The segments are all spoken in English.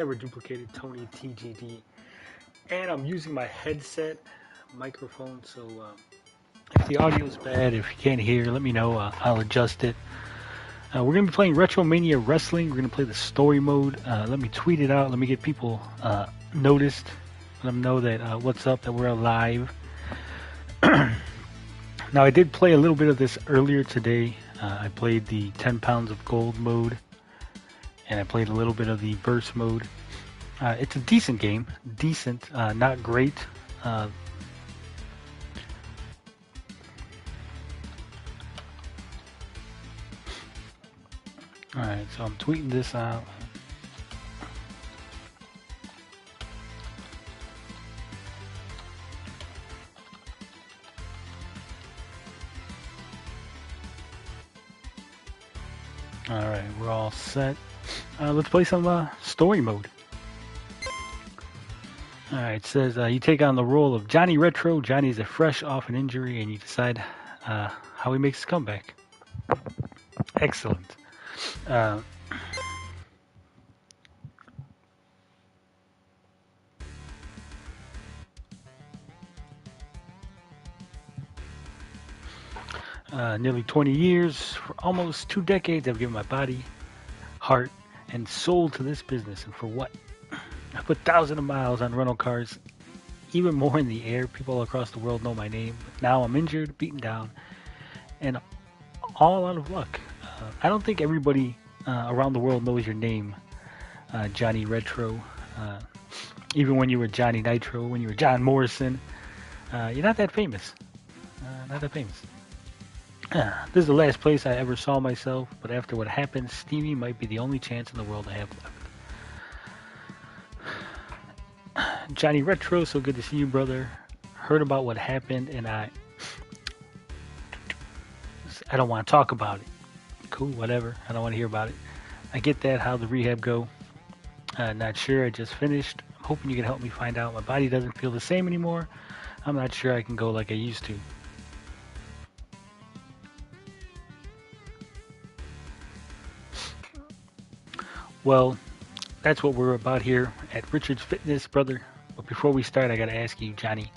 Never duplicated TonyTGD, and I'm using my headset microphone. So if the audio is bad, if you can't hear, let me know. I'll adjust it. We're gonna be playing RetroMania Wrestling. We're gonna play the story mode. Let me tweet it out. Let me get people noticed. Let them know that what's up, that we're alive. Now I did play a little bit of this earlier today. I played the 10 pounds of gold mode, and I played a little bit of the burst mode. It's a decent game. Decent, not great. Alright, so I'm tweeting this out. Alright, we're all set. Let's play some story mode. Alright, it says you take on the role of Johnny Retro. Johnny is a fresh off an injury, and you decide how he makes his comeback. Excellent. Nearly 20 years, for almost 2 decades, I've given my body, heart, and soul to this business. And for what? I put thousands of miles on rental cars, even more in the air. People across the world know my name. But now I'm injured, beaten down, and all out of luck. I don't think everybody around the world knows your name, Johnny Retro. Even when you were Johnny Nitro, when you were John Morrison, you're not that famous. Not that famous. This is the last place I ever saw myself, but after what happened, Stevie might be the only chance in the world I have left. Johnny Retro, so good to see you, brother. Heard about what happened, and I don't want to talk about it. Cool, whatever. I don't want to hear about it. I get that, how the rehab go. Not sure, I just finished. I'm hoping you can help me find out. My body doesn't feel the same anymore. I'm not sure I can go like I used to. Well, that's what we're about here at Richard's Fitness, brother. But before we start, I gotta ask you, Johnny.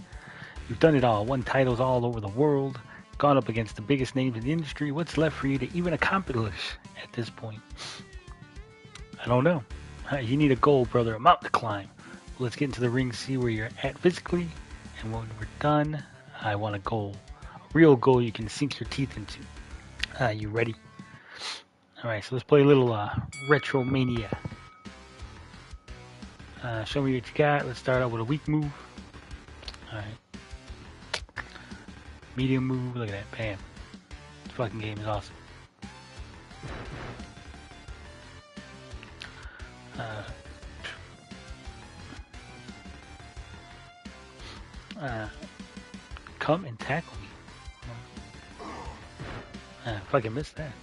You've done it all. Won titles all over the world. Gone up against the biggest names in the industry. What's left for you to even accomplish at this point? I don't know. You need a goal, brother. A mountain to climb. Let's get into the ring, see where you're at physically. And when we're done, I want a goal. A real goal you can sink your teeth into. You ready? Alright, so let's play a little RetroMania. Show me what you got. Let's start out with a weak move. Alright. Medium move. Look at that. Bam. This fucking game is awesome. Come and tackle me. Fucking missed that.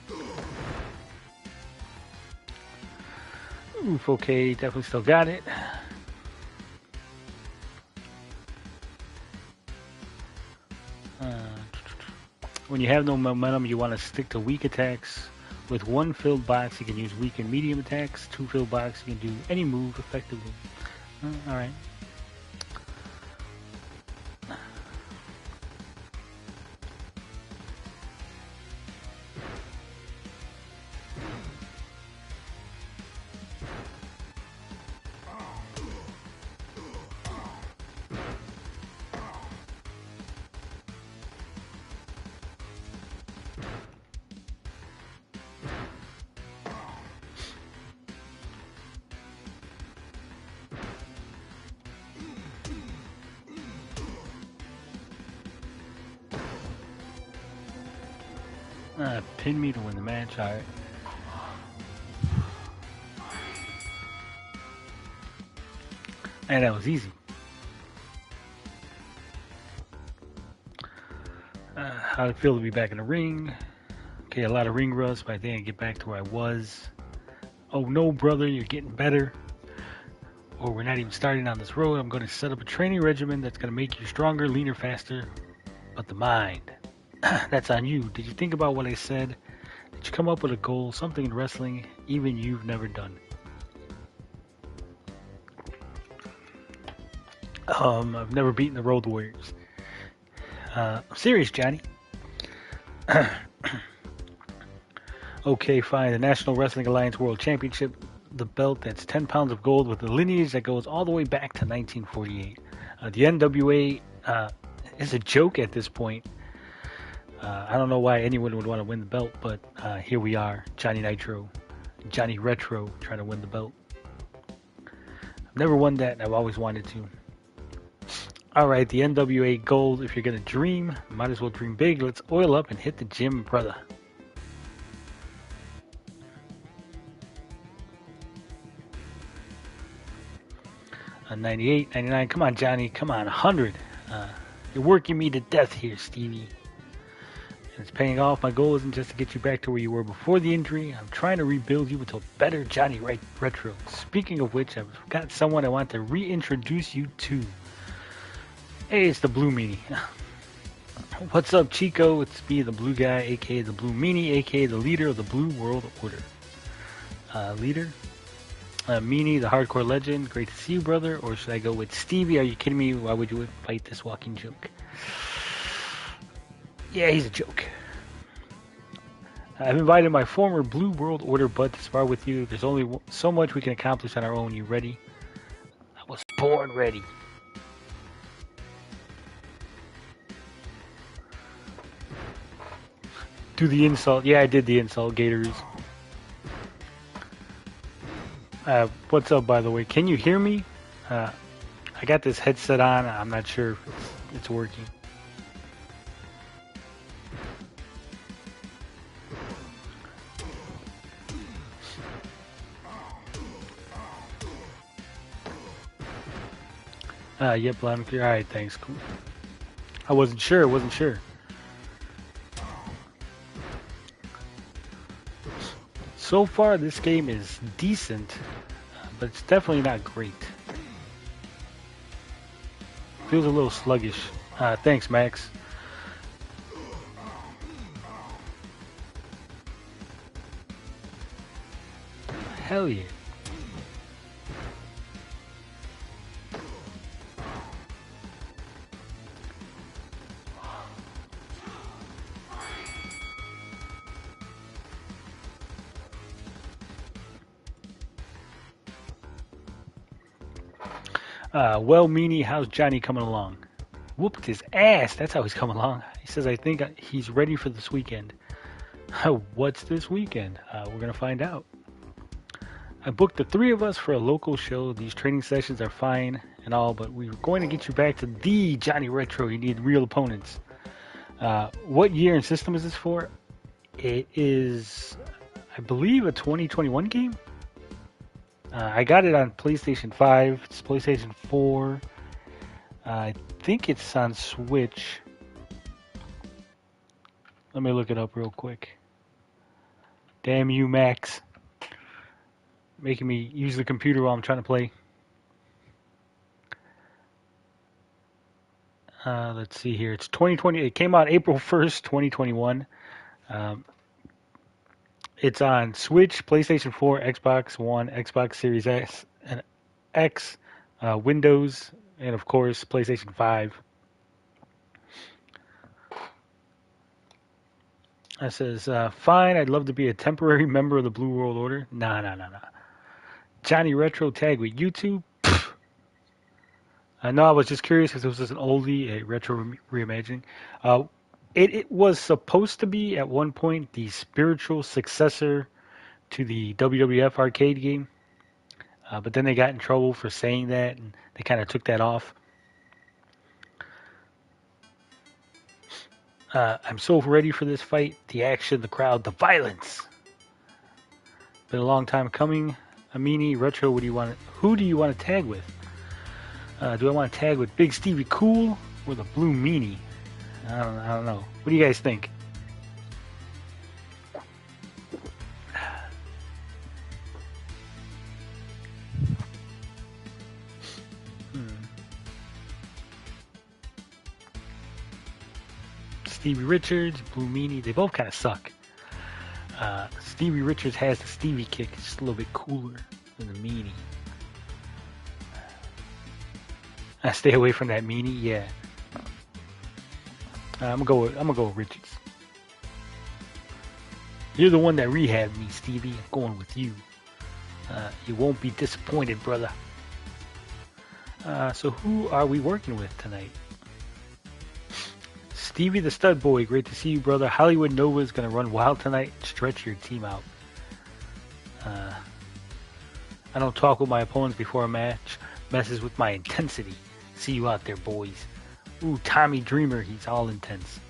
Oof, okay, definitely still got it. When you have no momentum, you want to stick to weak attacks. With one filled box, you can use weak and medium attacks. 2 filled box, you can do any move effectively. Alright. Pin me to win the match, alright. And that was easy. How did it feel to be back in the ring? Okay, a lot of ring rust, but I think I get back to where I was. Oh no, brother, you're getting better. Or we're not even starting on this road. I'm going to set up a training regimen that's going to make you stronger, leaner, faster. But the mind, that's on you. Did you think about what I said? Did you come up with a goal, something in wrestling even you've never done? I've never beaten the Road Warriors. I'm serious, Johnny. Okay, fine. The National Wrestling Alliance World Championship, the belt that's 10 pounds of gold with a lineage that goes all the way back to 1948. The NWA is a joke at this point. I don't know why anyone would want to win the belt, but here we are, Johnny Nitro, Johnny Retro, trying to win the belt. I've never won that, and I've always wanted to. Alright, the NWA Gold, if you're going to dream, might as well dream big. Let's oil up and hit the gym, brother. A 98, 99, come on, Johnny, come on, 100. You're working me to death here, Stevie. And it's paying off. My goal isn't just to get you back to where you were before the injury. I'm trying to rebuild you into a better Johnny Retro. Speaking of which, I've got someone I want to reintroduce you to. Hey, it's the Blue Meanie. What's up, Chico? It's me, the Blue Guy, aka the Blue Meanie, aka the leader of the Blue World Order. Leader? Meanie, the hardcore legend. Great to see you, brother. Or should I go with Stevie? Are you kidding me? Why would you fight this walking joke? Yeah, he's a joke. I've invited my former Blue World Order bud to spar with you. There's only so much we can accomplish on our own. You ready? I was born ready. Do the insult. Yeah, I did the insult, Gators. What's up, by the way? Can you hear me? I got this headset on. I'm not sure if it's working. Yep, loud and clear. Alright, thanks. Cool. I wasn't sure. So far, this game is decent, but it's definitely not great. Feels a little sluggish. Thanks, Max. Hell yeah. Well, Meanie, how's Johnny coming along? Whooped his ass. That's how he's coming along. He says, I think he's ready for this weekend. What's this weekend? We're going to find out. I booked the three of us for a local show. These training sessions are fine and all, but we're going to get you back to the Johnny Retro. You need real opponents. What year and system is this for? It is, I believe, a 2021 game. I got it on PlayStation 5. It's PlayStation 4. I think it's on Switch. Let me look it up real quick. Damn you, Max. Making me use the computer while I'm trying to play. Let's see here. It's 2020. It came out April 1st, 2021. It's on Switch, PlayStation 4, Xbox One, Xbox Series S and X, Windows, and of course PlayStation 5. It says, fine, I'd love to be a temporary member of the Blue World Order. Nah. Johnny Retro tag with YouTube? No, I was just curious because it was just an oldie, a retro reimagining. It was supposed to be at one point the spiritual successor to the WWF arcade game, but then they got in trouble for saying that, and they kind of took that off. I'm so ready for this fight. The action, the crowd, the violence. Been a long time coming. Amini, Retro, who do you want to tag with? Do I want to tag with Big Stevie Cool or the Blue Meanie? I don't know. What do you guys think? Stevie Richards, Blue Meanie, they both kind of suck. Stevie Richards has the Stevie kick. It's just a little bit cooler than the Meanie. I stay away from that meanie. Yeah. I'm gonna go with Richards. You're the one that rehabbed me, Stevie. I'm going with you. You won't be disappointed, brother. So who are we working with tonight? Stevie the Stud Boy, great to see you, brother. Hollywood Nova is going to run wild tonight. Stretch your team out. I don't talk with my opponents before a match. Messes with my intensity. See you out there, boys. Ooh, Tommy Dreamer, he's all intense.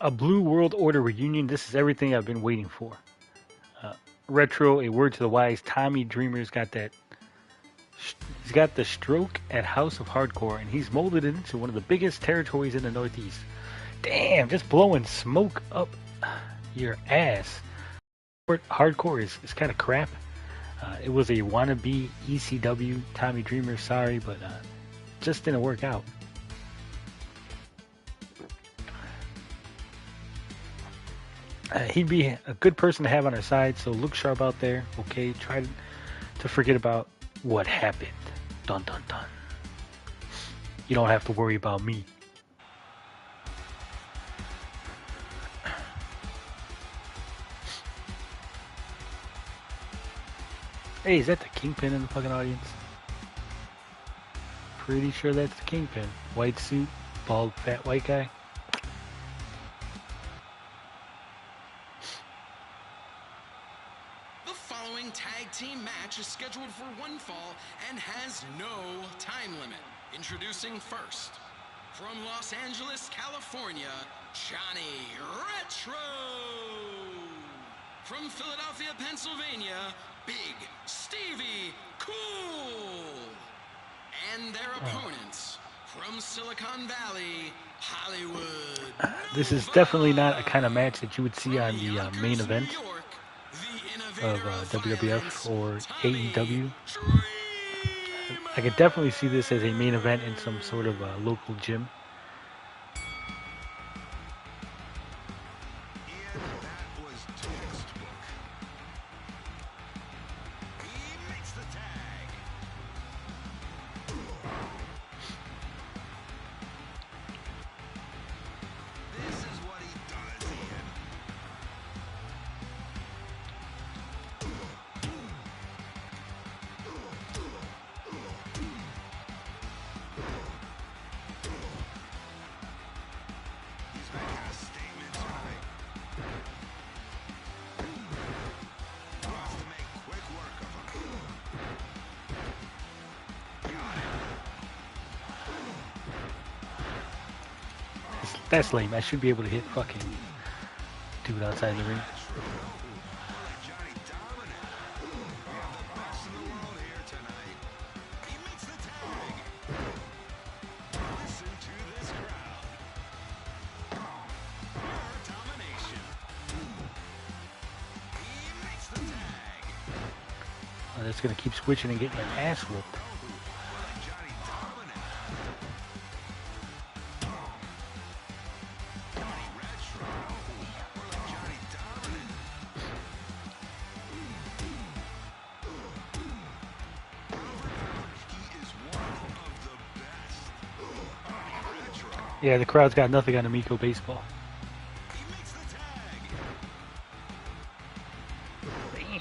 A Blue World Order reunion. This is everything I've been waiting for. Retro, a word to the wise. Tommy Dreamer's got that. He's got the stroke at House of Hardcore, and he's molded it into one of the biggest territories in the Northeast. Damn, just blowing smoke up your ass. Hardcore is kind of crap. It was a wannabe ECW Tommy Dreamer, sorry, but just didn't work out. He'd be a good person to have on our side, so look sharp out there, okay? Try to forget about what happened. Dun dun dun. You don't have to worry about me. Hey, is that the Kingpin in the fucking audience? Pretty sure that's the Kingpin. White suit, bald, fat white guy. The following tag team match is scheduled for one fall and has no time limit. Introducing first, from Los Angeles, California, Johnny Retro. From Philadelphia, Pennsylvania, Big Stevie Cool. And their opponents, from Silicon Valley, Hollywood. This is definitely not a kind of match that you would see on the main event of WWF or AEW. I could definitely see this as a main event in some sort of local gym. That's lame. I should be able to hit fucking dude outside the ring. Oh, that's gonna keep switching and getting your ass whooped. Yeah, the crowd's got nothing on Amico baseball. Damn.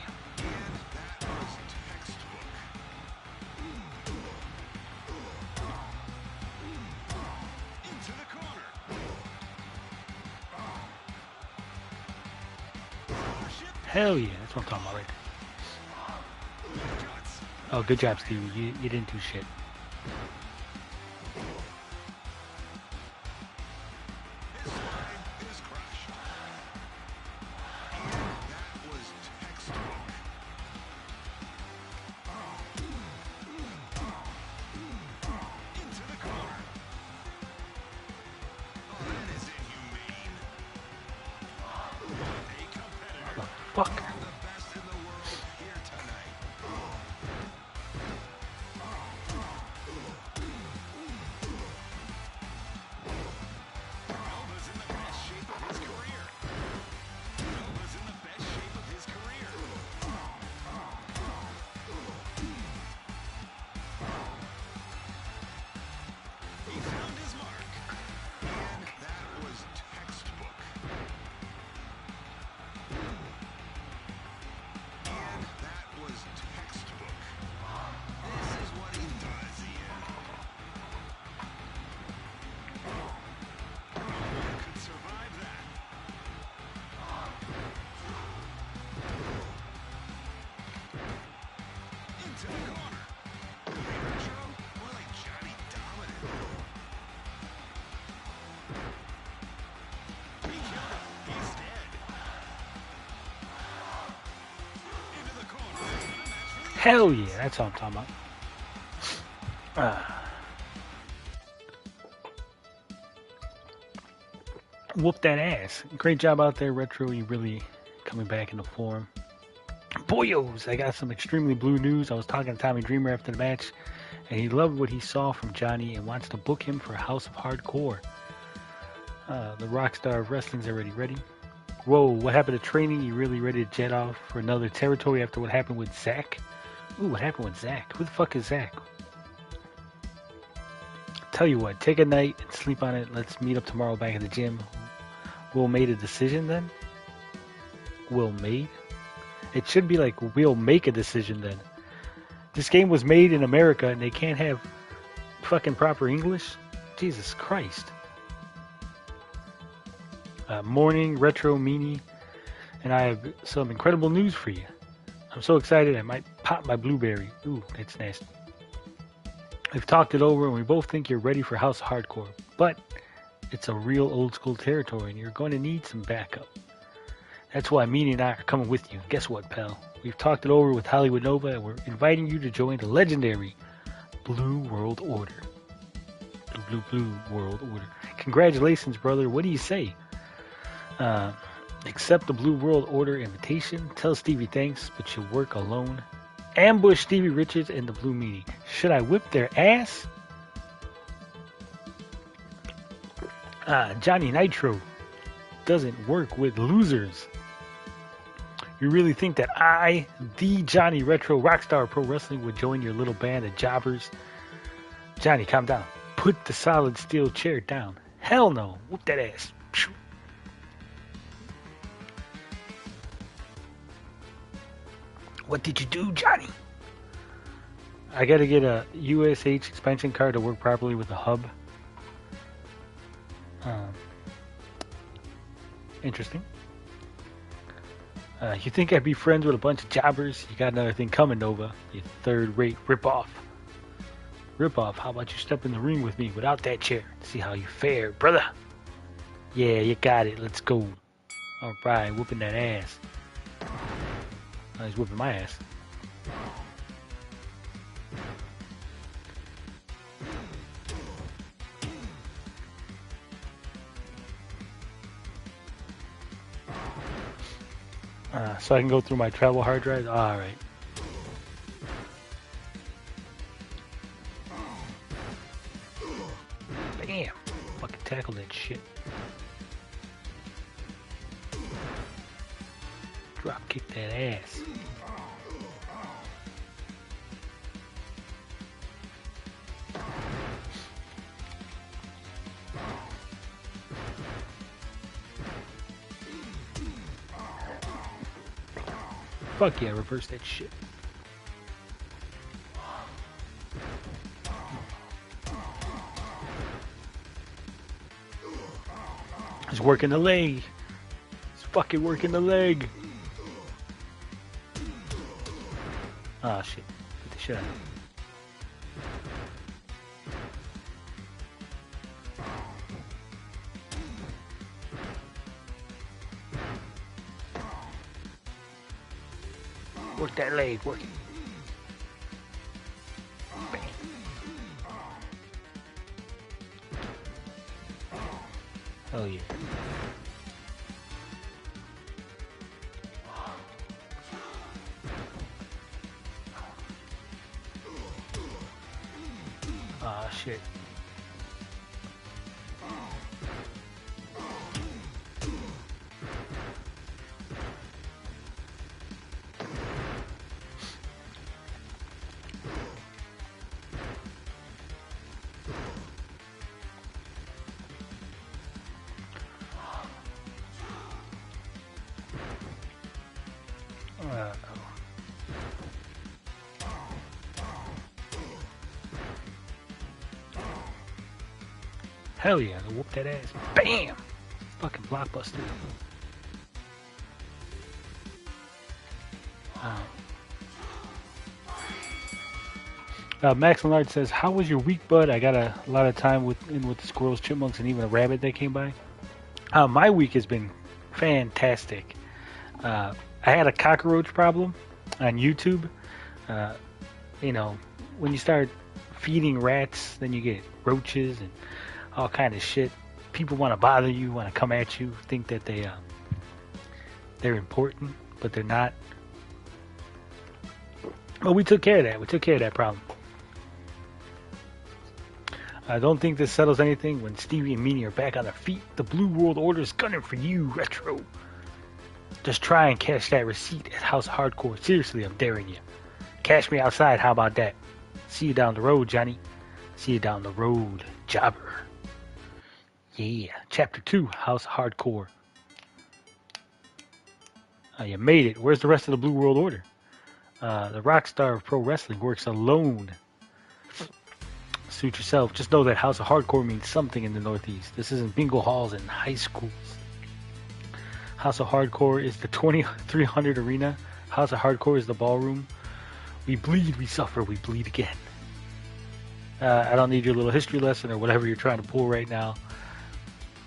Hell yeah, that's what I'm talking about right there. Oh, good job, Stevie. You didn't do shit. Fuck. Hell yeah, that's all I'm talking about. Whoop that ass. Great job out there, Retro. You really coming back into form. Boyos, I got some extremely blue news. I was talking to Tommy Dreamer after the match, and he loved what he saw from Johnny and wants to book him for House of Hardcore. The rock star of wrestling's already ready. Whoa, what happened to training? You really ready to jet off for another territory after what happened with Zach? Ooh, what happened with Zach? Who the fuck is Zach? Tell you what, take a night and sleep on it. Let's meet up tomorrow back at the gym. Will made a decision then? Will made? It should be like we'll make a decision then. This game was made in America and they can't have fucking proper English? Jesus Christ. Morning, RetroMania, and I have some incredible news for you. I'm so excited I might pop my blueberry. Ooh, that's nasty. We've talked it over and we both think you're ready for House of Hardcore, but it's a real old school territory and you're going to need some backup. That's why Meanie and I are coming with you. Guess what, pal? We've talked it over with Hollywood Nova and we're inviting you to join the legendary Blue World Order. The Blue World Order. Congratulations, brother. What do you say? Accept the Blue World Order invitation. Tell Stevie thanks, but you work alone. Ambush Stevie Richards and the Blue Meanie. Should I whip their ass? Johnny Nitro doesn't work with losers. You really think that I, the Johnny Retro Rockstar Pro Wrestling, would join your little band of jobbers? Johnny, calm down. Put the solid steel chair down. Hell no. Whoop that ass. What did you do, Johnny? I gotta get a USH expansion card to work properly with the hub. Interesting. You think I'd be friends with a bunch of jobbers? You got another thing coming, Nova. You third-rate ripoff. Ripoff, how about you step in the ring with me without that chair? See how you fare, brother. Yeah, you got it. Let's go. Alright, whooping that ass. Oh, he's whooping my ass. So I can go through my travel hard drive? Alright. Bam! Fucking tackle that shit. Drop kick that ass. Fuck yeah, reverse that shit. He's working the leg. He's fucking working the leg. Ah, shit. Get the shit out of him. Work that leg, work it. Bang. Oh yeah. Ah, shit. Hell yeah, I'll whoop that ass. Bam! Fucking blockbuster. Max Leonard says, "How was your week, bud? I got a lot of time with the squirrels, chipmunks, and even a rabbit that came by. My week has been fantastic. I had a cockroach problem on YouTube. Uh, you know, when you start feeding rats, then you get roaches and all kind of shit. People want to bother you, want to come at you, think that they're important, but they're not. But we took care of that. We took care of that problem. I don't think this settles anything when Stevie and Meanie are back on their feet. The Blue World Order is gunning for you, Retro. Just try and cash that receipt at House Hardcore. Seriously, I'm daring you. Cash me outside, how about that? See you down the road, Johnny. See you down the road, Jobber. Yeah. Chapter 2, House Hardcore. You made it. Where's the rest of the Blue World Order? The rock star of pro wrestling works alone. Suit yourself. Just know that House of Hardcore means something in the Northeast. This isn't bingo halls and high schools. House of Hardcore is the 2300 arena. House of Hardcore is the ballroom. We bleed, we suffer, we bleed again. I don't need your little history lesson or whatever you're trying to pull right now.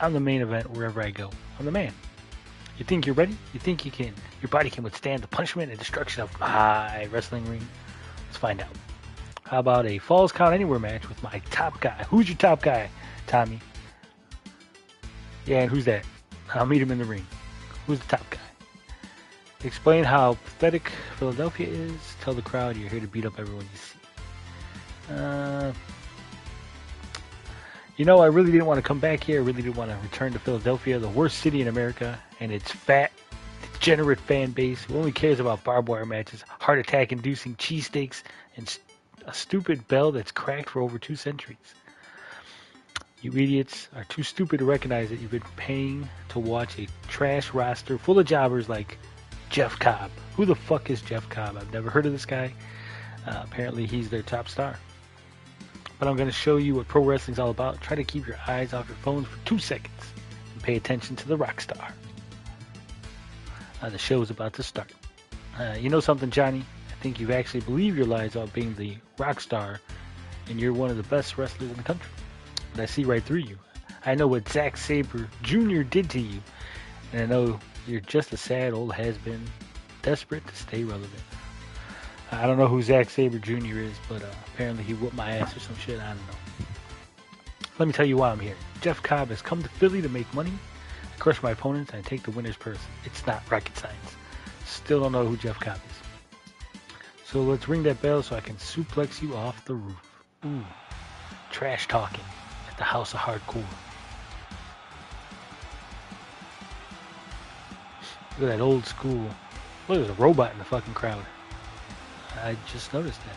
I'm the main event wherever I go. I'm the man. You think you're ready? You think you can? Your body can withstand the punishment and destruction of my wrestling ring? Let's find out. How about a Falls Count Anywhere match with my top guy? Who's your top guy, Tommy? Yeah, and who's that? I'll meet him in the ring. Who's the top guy? Explain how pathetic Philadelphia is. Tell the crowd you're here to beat up everyone you see. I really didn't want to come back here. I really didn't want to return to Philadelphia, the worst city in America, and its fat, degenerate fan base who only cares about barbed wire matches, heart attack-inducing cheesesteaks, and a stupid bell that's cracked for over 2 centuries. You idiots are too stupid to recognize that you've been paying to watch a trash roster full of jobbers like Jeff Cobb. Who the fuck is Jeff Cobb? I've never heard of this guy. Apparently he's their top star. But I'm going to show you what pro wrestling's all about. Try to keep your eyes off your phones for 2 seconds and pay attention to the rock star. The show is about to start. You know something, Johnny? I think you've actually believed your lies about being the rock star, and you're one of the best wrestlers in the country. But I see right through you. I know what Zack Sabre Jr. did to you, and I know you're just a sad old has-been, desperate to stay relevant. I don't know who Zack Sabre Jr. is, but apparently he whooped my ass or some shit. I don't know. Let me tell you why I'm here. Jeff Cobb has come to Philly to make money, crush my opponents, and take the winner's purse. It's not rocket science. Still don't know who Jeff Cobb is. So let's ring that bell so I can suplex you off the roof. Ooh, trash talking at the House of Hardcore. Look at that old school. Look, there's a robot in the fucking crowd. I just noticed that.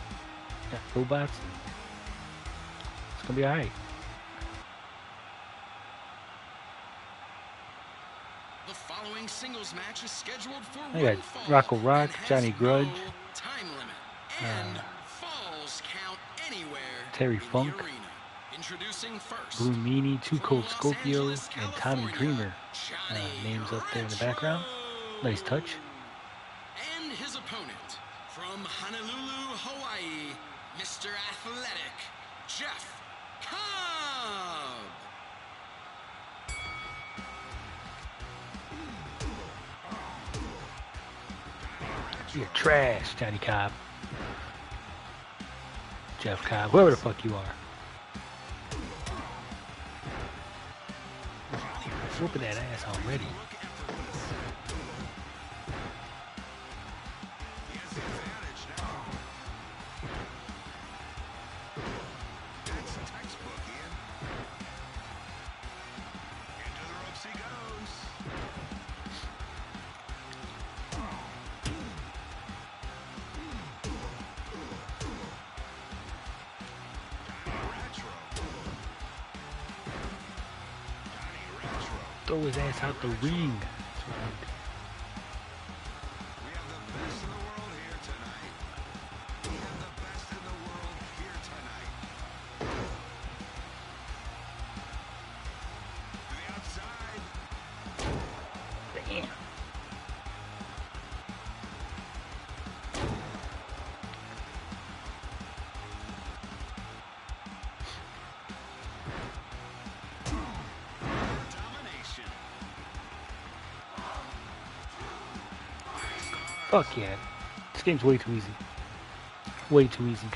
Yeah, robots. It's gonna be alright. The following singles match is scheduled for I got Rocco Rock, Johnny Grudge, time limit and falls count anywhere. Terry Funk, Introducing first, Blue Meanie, Too Cold Scorpio, and Tommy Dreamer. Names up there in the background. Nice touch. And his opponent from Honolulu, Hawaii, Mr. Athletic, Jeff Cobb. You're trash, Johnny Cobb. Jeff Cobb, whoever the fuck you are. Whooping that ass already. Throw his ass out the ring. That's right. We have the best in the world here tonight. We have the best in the world here tonight. To the outside. Damn. Fuck yeah. This game's way too easy. Way too easy.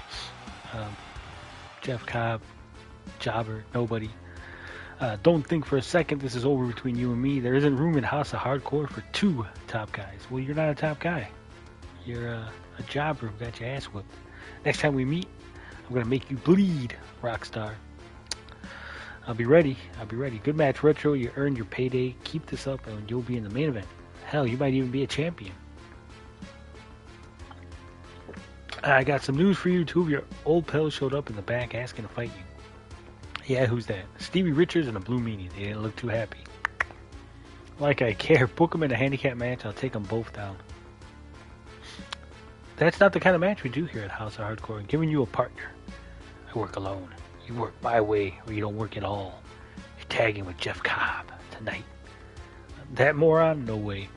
Jeff Cobb, Jobber, nobody. Don't think for a second this is over between you and me. There isn't room in House of Hardcore for two top guys. Well, you're not a top guy. You're a jobber who got your ass whipped. Next time we meet, I'm going to make you bleed, Rockstar. I'll be ready. I'll be ready. Good match, Retro. You earned your payday. Keep this up and you'll be in the main event. Hell, you might even be a champion. I got some news for you. Two of your old pals showed up in the back asking to fight you. Yeah, who's that? Stevie Richards and a Blue Meanie. They didn't look too happy. Like I care. Book them in a handicap match. I'll take them both down. That's not the kind of match we do here at House of Hardcore. I'm giving you a partner. I work alone. You work my way or you don't work at all. You're tagging with Jeff Cobb tonight. That moron? No way.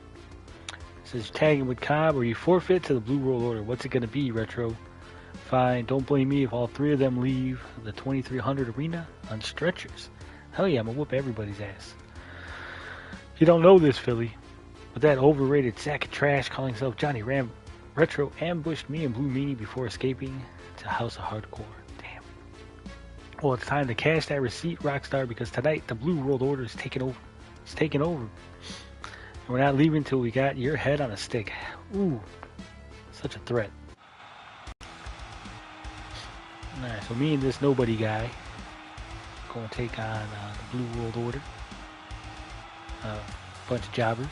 Says tagging with Cobb or you forfeit to the Blue World Order. What's it going to be, Retro? Fine, don't blame me if all three of them leave the 2300 arena on stretchers. Hell yeah, I'm going to whoop everybody's ass. You don't know this, Philly, but that overrated sack of trash calling himself Johnny Ram Retro ambushed me and Blue Meanie before escaping to House of Hardcore. Damn. Well, it's time to cash that receipt, Rockstar, because tonight the Blue World Order is taking over. It's taking over. And we're not leaving till we got your head on a stick. Ooh, such a threat. Alright, so me and this nobody guy going to take on the Blue World Order. Bunch of jobbers.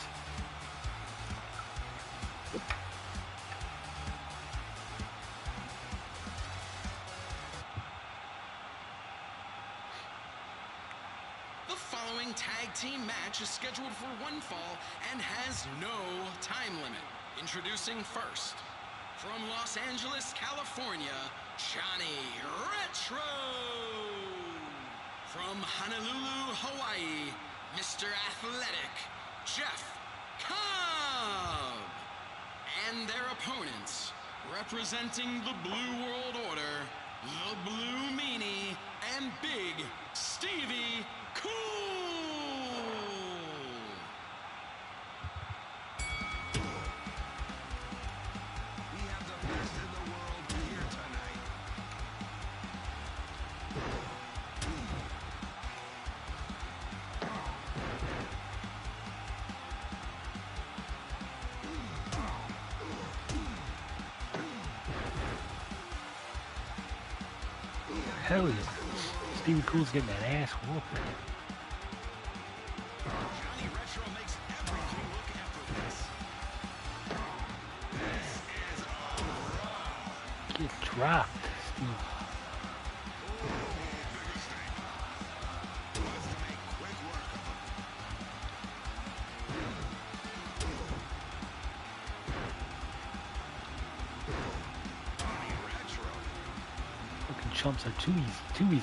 The following tag team match is scheduled for one fall and has no time limit. Introducing first, from Los Angeles, California, Johnny Retro. From Honolulu, Hawaii, Mr. Athletic, Jeff Cobb. And their opponents, representing the Blue World Order, the Blue Meanie, and Big Stevie Cool. Hell yeah. Stevie Cool's getting that ass whooped. Johnny Retro makes everything look effortless. This is Get dropped, Steve. Fucking chumps are too easy, too easy.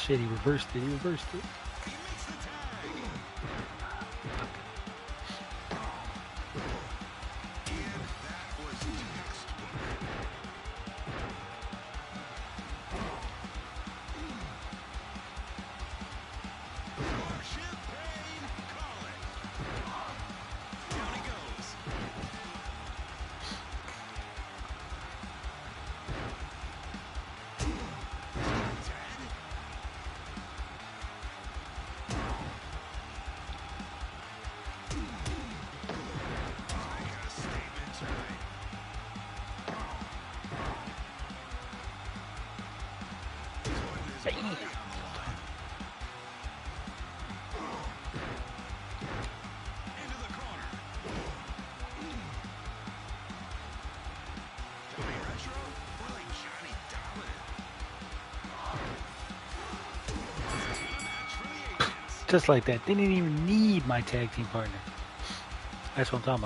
Shit, he reversed it, he reversed it. Just like that. They didn't even need my tag team partner. That's what I'm talking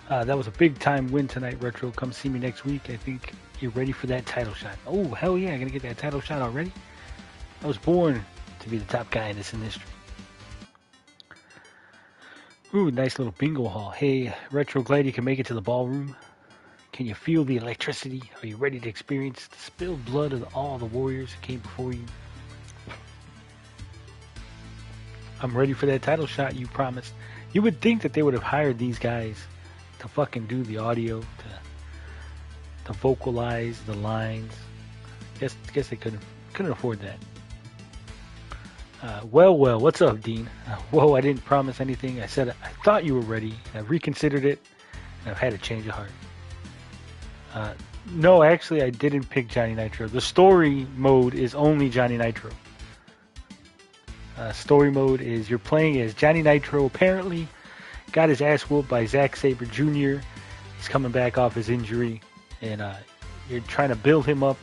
about. That was a big time win tonight, Retro. Come see me next week. I think You're ready for that title shot. Oh, hell yeah, I'm going to get that title shot already? I was born to be the top guy in this industry. Ooh, nice little bingo hall. Hey, Retro, glad you can make it to the ballroom. Can you feel the electricity? Are you ready to experience the spilled blood of all the warriors who came before you? I'm ready for that title shot you promised. You would think that they would have hired these guys to fucking do the audio, to vocalize the lines. Guess they couldn't afford that. Well, what's up, Dean? Whoa, I didn't promise anything. I said I thought you were ready. I've reconsidered it, and I've had a change of heart. No, actually, I didn't pick Johnny Nitro. The story mode is only Johnny Nitro. Story mode is you're playing as Johnny Nitro. Apparently, got his ass whooped by Zack Sabre Jr. He's coming back off his injury, and you're trying to build him up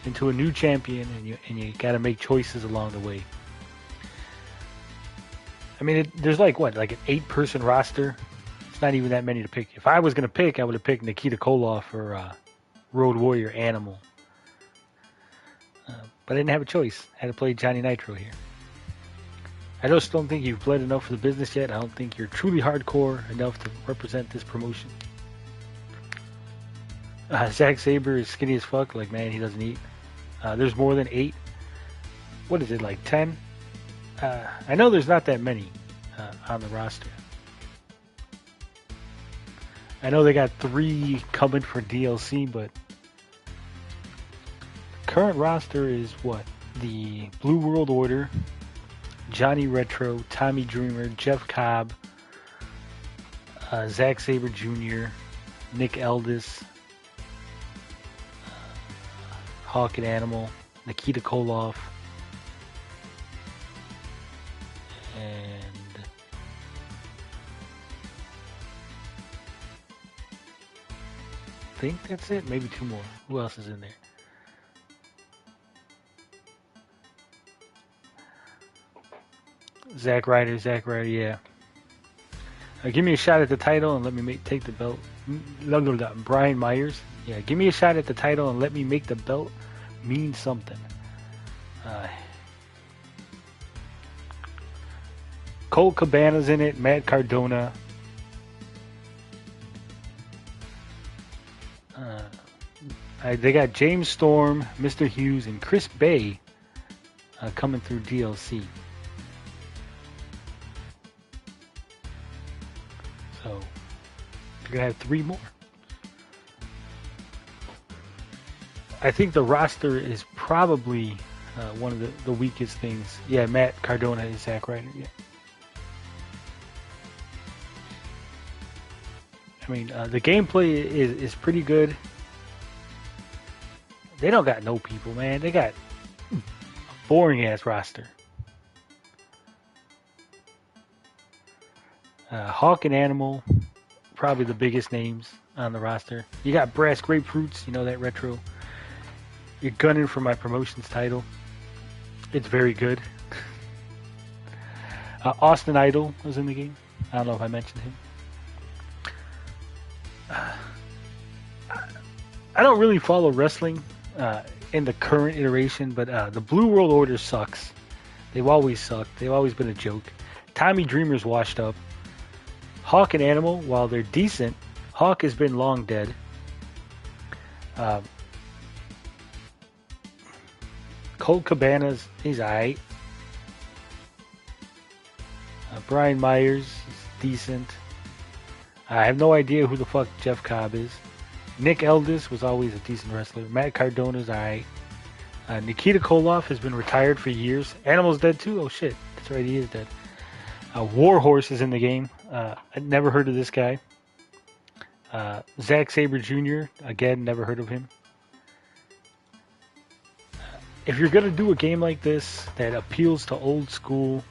into a new champion, and you got to make choices along the way. I mean, there's like an 8-person roster. It's not even that many to pick. If I was gonna pick, I would have picked Nikita Koloff or Road Warrior Animal. But I didn't have a choice. I had to play Johnny Nitro here. I just don't think you've bled enough for the business yet. I don't think you're truly hardcore enough to represent this promotion. Zack Sabre is skinny as fuck. Like, man, he doesn't eat. There's more than 8. What is it, like 10? I know there's not that many on the roster. I know they got 3 coming for DLC, but current roster is what? The Blue World Order, Johnny Retro, Tommy Dreamer, Jeff Cobb, Zack Sabre Jr., Nick Aldis, Hawk and Animal, Nikita Koloff, and I think that's it. Maybe 2 more. Who else is in there? Zack Ryder, yeah. Give me a shot at the title and let me take the belt. Brian Myers. Yeah, give me a shot at the title and let me make the belt mean something. Colt Cabana's in it. Matt Cardona. They got James Storm, Mr. Hughes, and Chris Bay coming through DLC. So you're gonna have 3 more. I think the roster is probably one of the weakest things. Yeah, Matt Cardona is Zack Ryder. Yeah. I mean, the gameplay is pretty good. They don't got no people, man. They got a boring ass roster. Hawk and Animal, probably the biggest names on the roster. You got Brass Grapefruits, you know that Retro. You're gunning for my promotions title. It's very good. Austin Idol was in the game. I don't know if I mentioned him. I don't really follow wrestling in the current iteration, but the Blue World Order sucks. They've always sucked. They've always been a joke. Tommy Dreamer's washed up. Hawk and Animal, while they're decent, Hawk has been long dead. Colt Cabana's, he's alright. Brian Myers is decent. I have no idea who the fuck Jeff Cobb is. Nick Aldis was always a decent wrestler. Matt Cardona's alright. Nikita Koloff has been retired for years. Animal's dead too? Oh shit. That's right, he is dead. Warhorse is in the game. I'd never heard of this guy. Zack Sabre Jr., again, never heard of him. If you're going to do a game like this that appeals to old school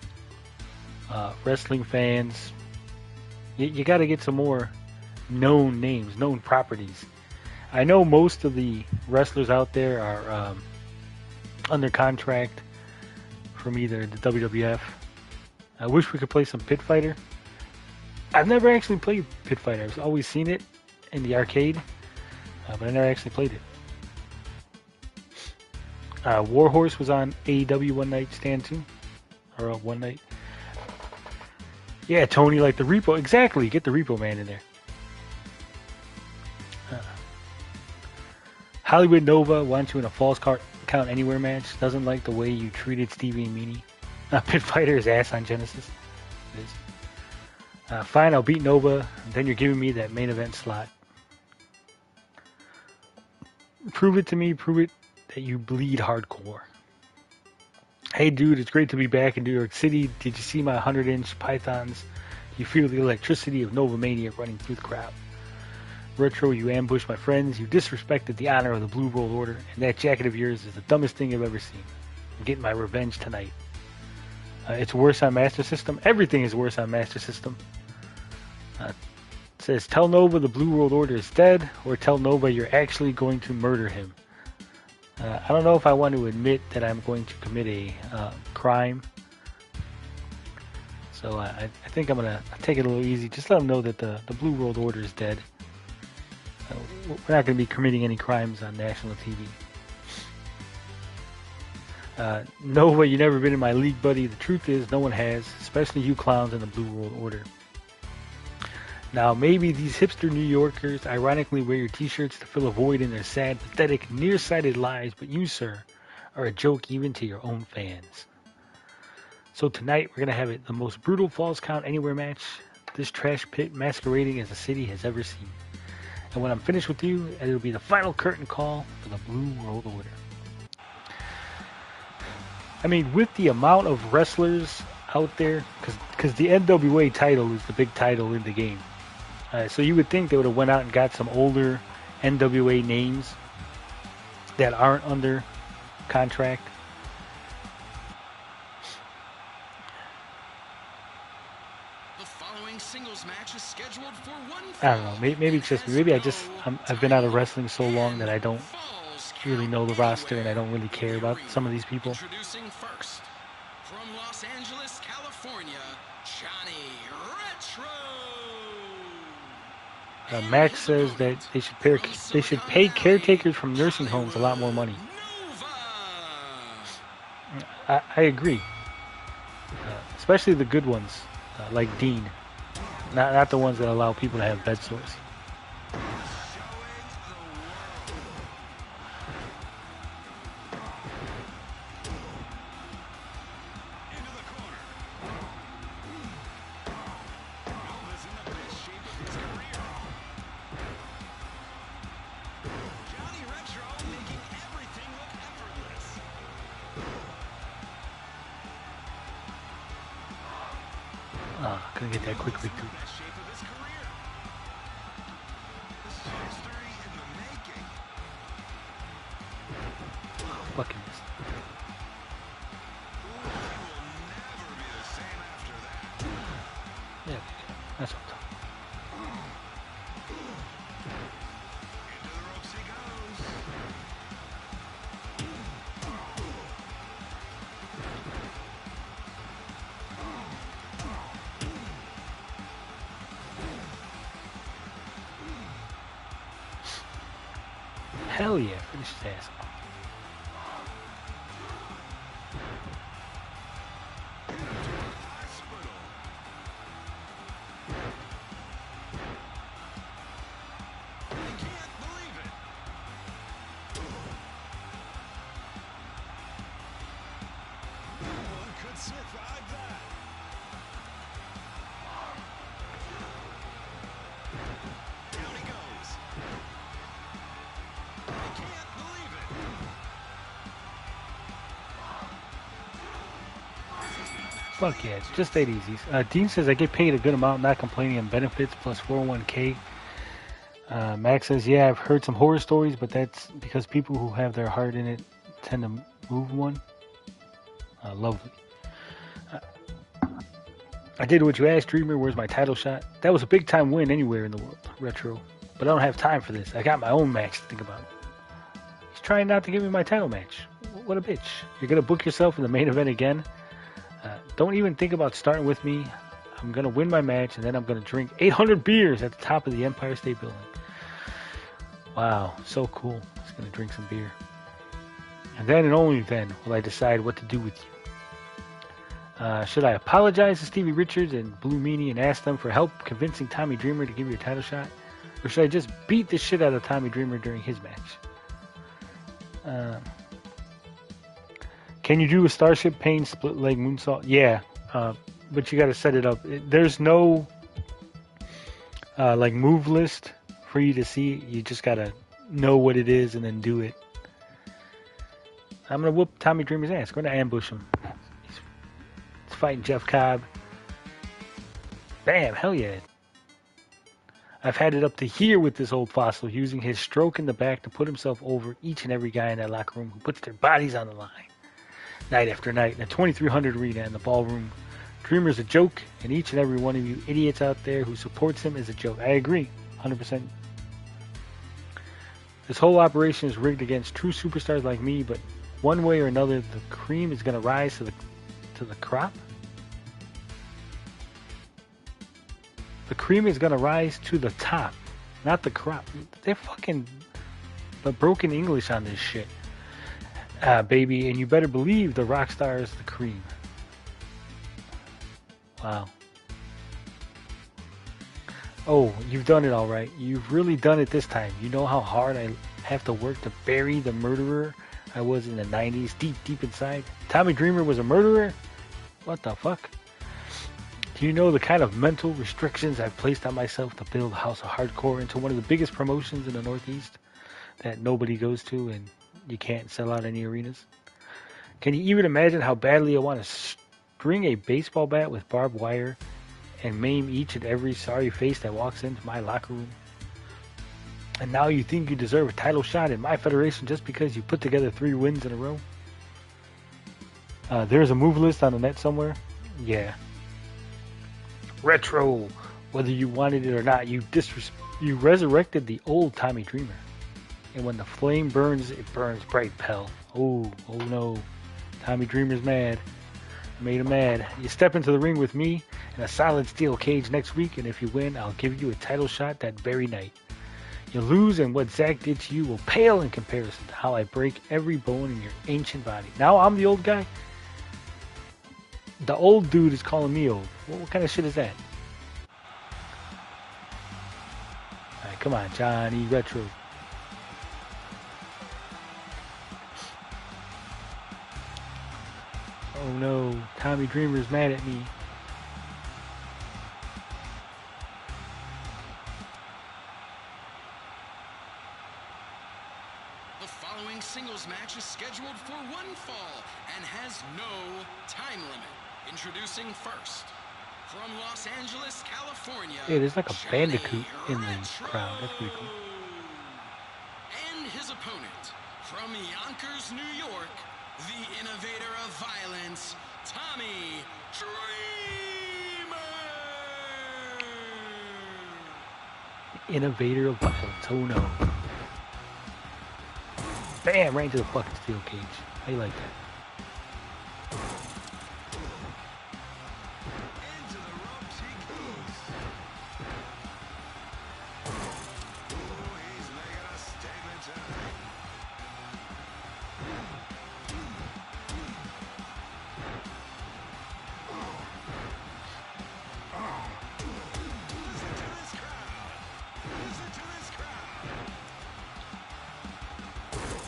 wrestling fans, you got to get some more known names, known properties. I know most of the wrestlers out there are under contract from either the WWF. I wish we could play some Pit Fighter. I've never actually played Pit Fighter. I've always seen it in the arcade, but I never actually played it. Warhorse was on AEW One Night Stand too, or One Night. Yeah, Tony, like the Repo. Exactly, get the Repo Man in there. Hollywood Nova wants you in a false count anywhere match. Doesn't like the way you treated Stevie and Meanie. Pit Fighter is ass on Genesis. It is. Fine, I'll beat Nova. Then you're giving me that main event slot. Prove it to me. Prove it that you bleed hardcore. Hey dude, it's great to be back in New York City. Did you see my 100-inch pythons? You feel the electricity of Nova Mania running through the crowd. Retro, you ambushed my friends. You disrespected the honor of the Blue World Order. And that jacket of yours is the dumbest thing I've ever seen. I'm getting my revenge tonight. It's worse on Master System. Everything is worse on Master System. It says, tell Nova the Blue World Order is dead, or tell Nova you're actually going to murder him. I don't know if I want to admit that I'm going to commit a crime. So I think I'm going to take it a little easy. Just let them know that the Blue World Order is dead. We're not going to be committing any crimes on national TV. Nova, you've never been in my league, buddy. The truth is, no one has, especially you clowns in the Blue World Order. Now, maybe these hipster New Yorkers ironically wear your t-shirts to fill a void in their sad, pathetic, nearsighted lives, but you, sir, are a joke even to your own fans. So tonight, we're going to have the most brutal falls count anywhere match this trash pit masquerading as a city has ever seen. And when I'm finished with you, it'll be the final curtain call for the Blue World Order. I mean, with the amount of wrestlers out there, because the NWA title is the big title in the game. So you would think they would have went out and got some older NWA names that aren't under contract. The following singles match is scheduled for one I don't know. Maybe it's just me. Maybe I've been out of wrestling so long that I don't really know the roster and I don't really care about some of these people. Introducing first, from Los Angeles, California, Johnny Retro. Max says that they should pay caretakers from nursing homes a lot more money. I agree, especially the good ones, like Dean, not the ones that allow people to have bed sores. Couldn't get that quick victory. Fucking missed. Yeah, that's what I'm talking Hell yeah, finish his ass. Fuck yeah, it's just that easy. Dean says I get paid a good amount, not complaining on benefits plus 401k. Max says, yeah, I've heard some horror stories, but that's because people who have their heart in it tend to move one. Lovely. I did what you asked, Dreamer. Where's my title shot? That was a big time win anywhere in the world, Retro. But I don't have time for this. I got my own match to think about. He's trying not to give me my title match. What a bitch. You're going to book yourself in the main event again? Don't even think about starting with me. I'm going to win my match, and then I'm going to drink 800 beers at the top of the Empire State Building. Wow, so cool. He's going to drink some beer. And then and only then will I decide what to do with you. Should I apologize to Stevie Richards and Blue Meanie and ask them for help convincing Tommy Dreamer to give you a title shot? Or should I just beat the shit out of Tommy Dreamer during his match? Can you do a Starship Pain split leg moonsault? Yeah, but you got to set it up. There's no like move list for you to see. You just got to know what it is and then do it. I'm going to whoop Tommy Dreamer's ass. I'm going to ambush him. He's fighting Jeff Cobb. Bam, hell yeah. I've had it up to here with this old fossil, using his stroke in the back to put himself over each and every guy in that locker room who puts their bodies on the line. Night after night, in the 2300 arena in the ballroom. Dreamer's a joke, and each and every one of you idiots out there who supports him is a joke. I agree, 100%. This whole operation is rigged against true superstars like me, but one way or another, the cream is going to rise to the crop. The cream is going to rise to the top, not the crop. They're fucking broken English on this shit. Baby, and you better believe the rock star is the cream. Wow. Oh, you've done it all right. You've really done it this time. You know how hard I have to work to bury the murderer I was in the 90s, deep inside? Tommy Dreamer was a murderer? What the fuck? Do you know the kind of mental restrictions I've placed on myself to build House of Hardcore into one of the biggest promotions in the Northeast that nobody goes to and you can't sell out any arenas? Can you even imagine how badly I want to string a baseball bat with barbed wire and maim each and every sorry face that walks into my locker room? And now you think you deserve a title shot in my federation just because you put together 3 wins in a row? There's a move list on the net somewhere? Yeah. Retro, whether you wanted it or not, you resurrected the old Tommy Dreamer. And when the flame burns, it burns bright, pal. Oh no. Tommy Dreamer's mad. I made him mad. You step into the ring with me in a solid steel cage next week, and if you win, I'll give you a title shot that very night. You lose, and what Zach did to you will pale in comparison to how I break every bone in your ancient body. Now I'm the old guy? The old dude is calling me old. What kind of shit is that? Alright, come on, Johnny Retro. Oh no, Tommy Dreamer's mad at me. The following singles match is scheduled for one fall and has no time limit. Introducing first, from Los Angeles, California. Yeah, there's like a bandicoot in the crowd. That's pretty cool. And his opponent, from Yonkers, New York, the innovator of violence, Tommy Dreamer. Innovator of violence. Oh no. Bam! Right into the fucking steel cage. How you like that?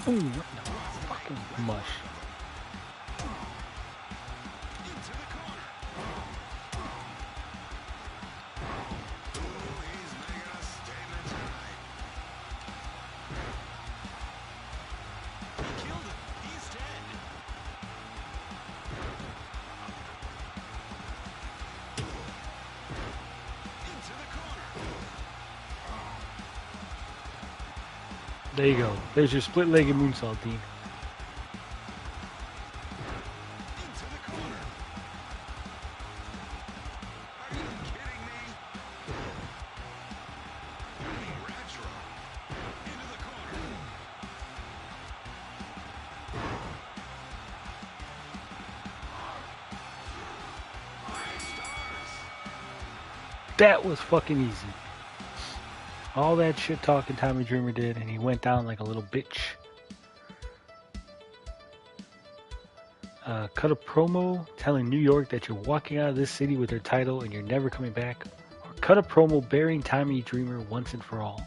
Ooh, what the fucking mush. There you go. There's your split-legged moonsault, Dean. That was fucking easy. All that shit talking Tommy Dreamer did, and he went down like a little bitch. Cut a promo telling New York that you're walking out of this city with their title and you're never coming back. Or cut a promo burying Tommy Dreamer once and for all.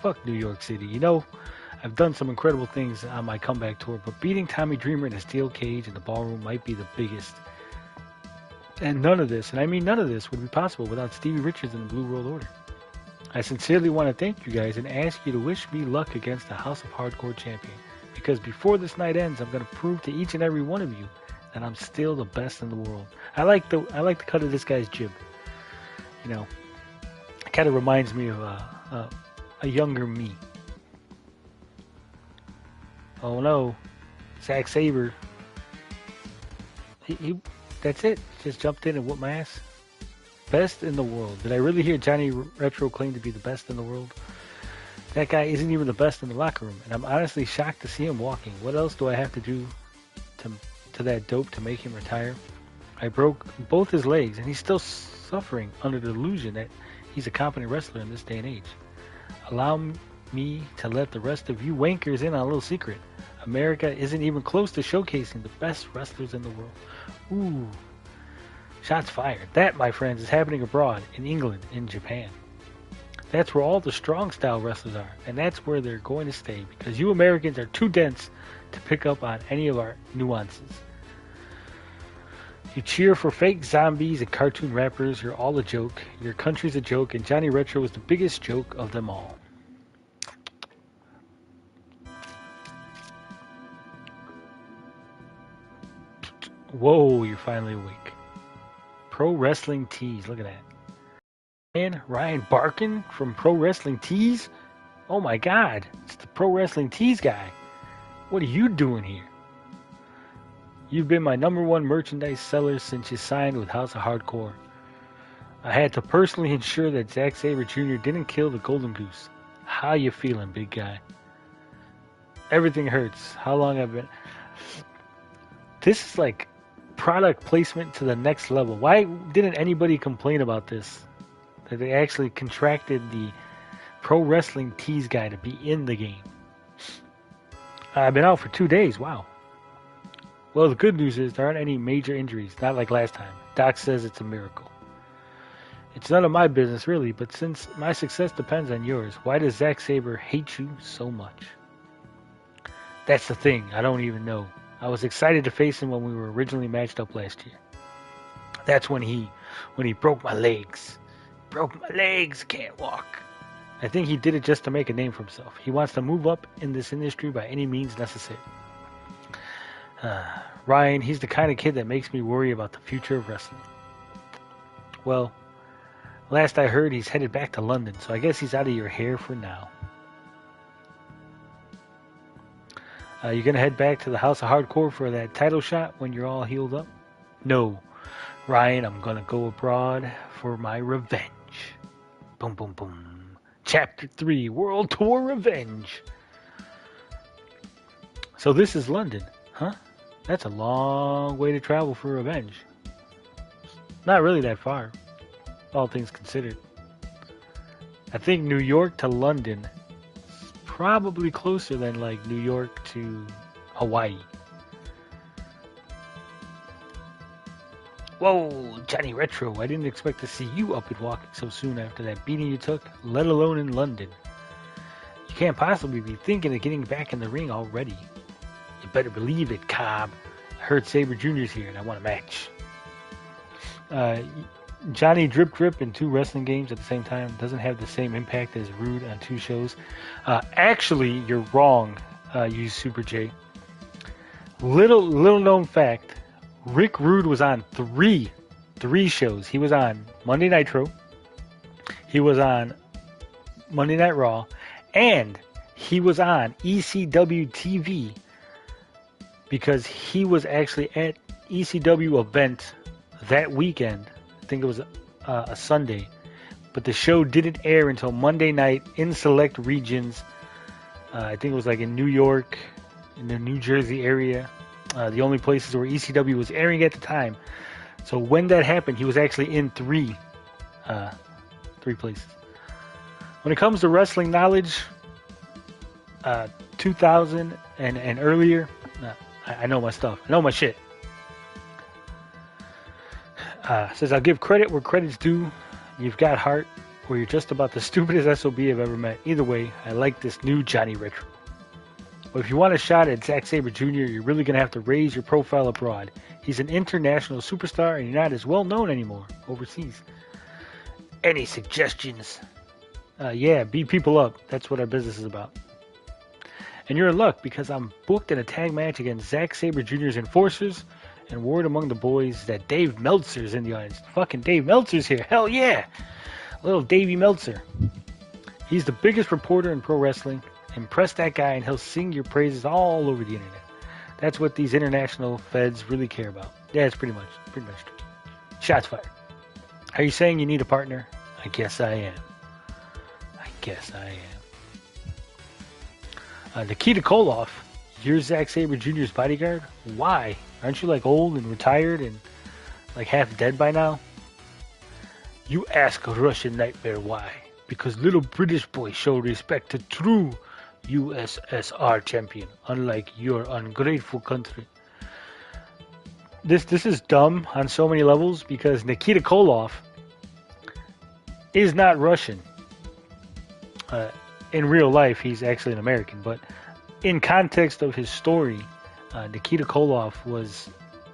Fuck New York City. You know, I've done some incredible things on my comeback tour, but beating Tommy Dreamer in a steel cage in the ballroom might be the biggest. And none of this, and I mean none of this, would be possible without Stevie Richards and the Blue World Order. I sincerely want to thank you guys and ask you to wish me luck against the House of Hardcore champion, because before this night ends, I'm going to prove to each and every one of you that I'm still the best in the world. I like the cut of this guy's jib. You know, it kind of reminds me of a younger me. Oh no, Zack Sabre. He that's it. Just jumped in and whooped my ass. Best in the world. Did I really hear Johnny Retro claim to be the best in the world? That guy isn't even the best in the locker room, and I'm honestly shocked to see him walking. What else do I have to do to that dope to make him retire? I broke both his legs, and he's still suffering under the illusion that he's a competent wrestler in this day and age. Allow me to let the rest of you wankers in on a little secret. America isn't even close to showcasing the best wrestlers in the world. Ooh. Shots fired. That, my friends, is happening abroad, in England, in Japan. That's where all the strong style wrestlers are, and that's where they're going to stay, because you Americans are too dense to pick up on any of our nuances. You cheer for fake zombies and cartoon rappers. You're all a joke. Your country's a joke, and Johnny Retro is the biggest joke of them all. Whoa, you're finally awake. Pro Wrestling Tees, look at that. And Ryan Barkin from Pro Wrestling Tees? Oh my god, it's the Pro Wrestling Tees guy. What are you doing here? You've been my #1 merchandise seller since you signed with House of Hardcore. I had to personally ensure that Zack Sabre Jr. didn't kill the Golden Goose. How you feeling, big guy? Everything hurts. How long I've been... This is like product placement to the next level. Why didn't anybody complain about this? That they actually contracted the Pro Wrestling Tees guy to be in the game. I've been out for 2 days. Wow. Well, the good news is there aren't any major injuries. Not like last time. Doc says it's a miracle. It's none of my business, really, but since my success depends on yours, why does Zack Sabre hate you so much? That's the thing. I don't even know. I was excited to face him when we were originally matched up last year. That's when he broke my legs. Broke my legs, can't walk. I think he did it just to make a name for himself. He wants to move up in this industry by any means necessary. Ryan, he's the kind of kid that makes me worry about the future of wrestling. Well, last I heard he's headed back to London, so I guess he's out of your hair for now. You're going to head back to the House of Hardcore for that title shot when you're all healed up? No. Ryan, I'm going to go abroad for my revenge. Boom, boom, boom. Chapter 3, World Tour Revenge. So this is London, huh? That's a long way to travel for revenge. Not really that far, all things considered. I think New York to London is probably closer than like New York to Hawaii. Whoa, Johnny Retro, I didn't expect to see you up and walking so soon after that beating you took, let alone in London. You can't possibly be thinking of getting back in the ring already. You better believe it, Cobb. I heard Sabre Jr.'s here and I want a match. Johnny Drip Drip in 2 wrestling games at the same time doesn't have the same impact as Rude on 2 shows. Actually, you're wrong, you Super J. Little known fact, Rick Rude was on three shows. He was on Monday Nitro, he was on Monday Night Raw, and he was on ECW TV because he was actually at ECW event that weekend. I think it was a Sunday, but the show didn't air until Monday night in select regions. I think it was like in New York, in the New Jersey area, the only places where ECW was airing at the time. So when that happened, he was actually in three places. When it comes to wrestling knowledge, 2000 and earlier, I know my stuff. I know my shit. Says, I'll give credit where credit's due. You've got heart, or you're just about the stupidest SOB I've ever met. Either way, I like this new Johnny Retro. But if you want a shot at Zack Sabre Jr., you're really going to have to raise your profile abroad. He's an international superstar, and you're not as well known anymore overseas. Any suggestions? Yeah, beat people up. That's what our business is about. And you're in luck, because I'm booked in a tag match against Zack Sabre Jr.'s Enforcers, and word among the boys that Dave Meltzer's in the audience. Fucking Dave Meltzer's here. Hell yeah! Little Davey Meltzer. He's the biggest reporter in pro wrestling. Impress that guy and he'll sing your praises all over the internet. That's what these international feds really care about. Yeah, it's pretty much true. Shots fired. Are you saying you need a partner? I guess I am. Nikita Koloff, you're Zack Sabre Jr.'s bodyguard? Why? Aren't you like old and retired and like half dead by now? You ask a Russian nightmare why. Because little British boys show respect to true USSR champion, unlike your ungrateful country. This is dumb on so many levels because Nikita Koloff is not Russian. In real life, he's actually an American, but in context of his story, Nikita Koloff was,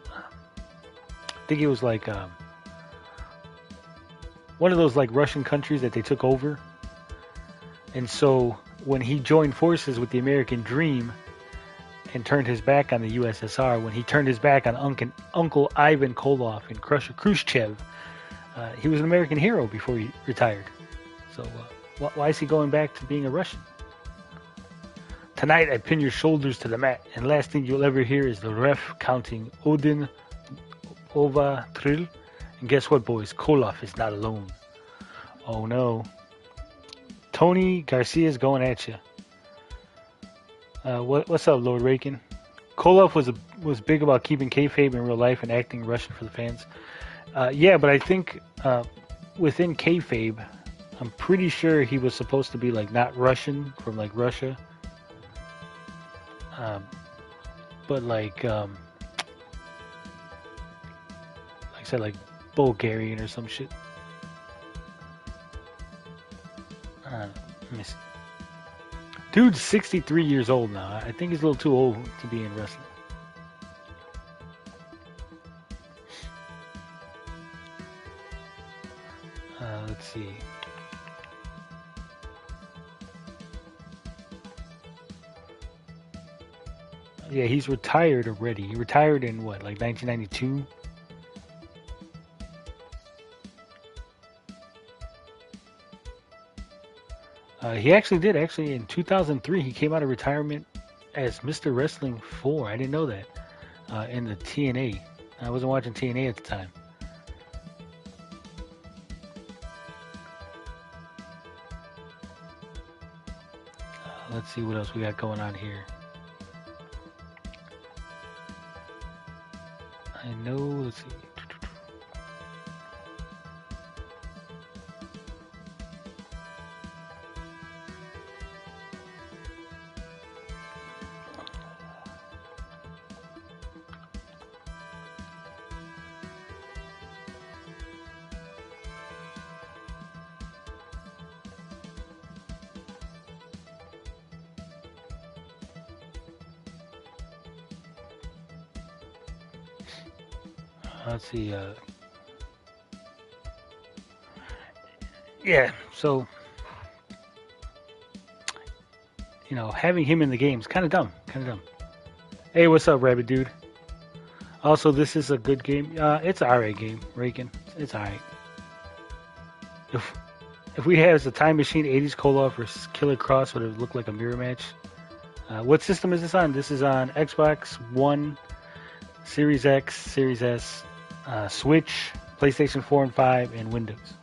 I think it was like one of those like Russian countries that they took over. And so when he joined forces with the American Dream and turned his back on the USSR, when he turned his back on Uncle Ivan Koloff and Khrushchev, he was an American hero before he retired. So why is he going back to being a Russian? Tonight I pin your shoulders to the mat, and last thing you'll ever hear is the ref counting Odin Ova Trill. And guess what, boys? Koloff is not alone. Oh no. Tony Garcia's going at you. What's up, Lord Rakin? Koloff was big about keeping kayfabe in real life and acting Russian for the fans. Yeah, but I think within kayfabe, I'm pretty sure he was supposed to be like not Russian from like Russia, but like I said, like Bulgarian or some shit. Let me see. Dude's 63 years old now. I think he's a little too old to be in wrestling. Let's see. Yeah, he's retired already. He retired in what, like 1992? He actually did. Actually, in 2003, he came out of retirement as Mr. Wrestling 4. I didn't know that. In the TNA. I wasn't watching TNA at the time. Let's see what else we got going on here. I know, let's see. Let's see. Yeah, so you know, having him in the game is kind of dumb. Hey, what's up, Rabbit Dude? Also, this is a good game. It's an alright game, Rakin. It's alright. If we had a time machine, 80s Koloff versus Killer Cross, would it look like a mirror match? What system is this on? This is on Xbox One, Series X, Series S, Switch, PlayStation 4 and 5, and Windows.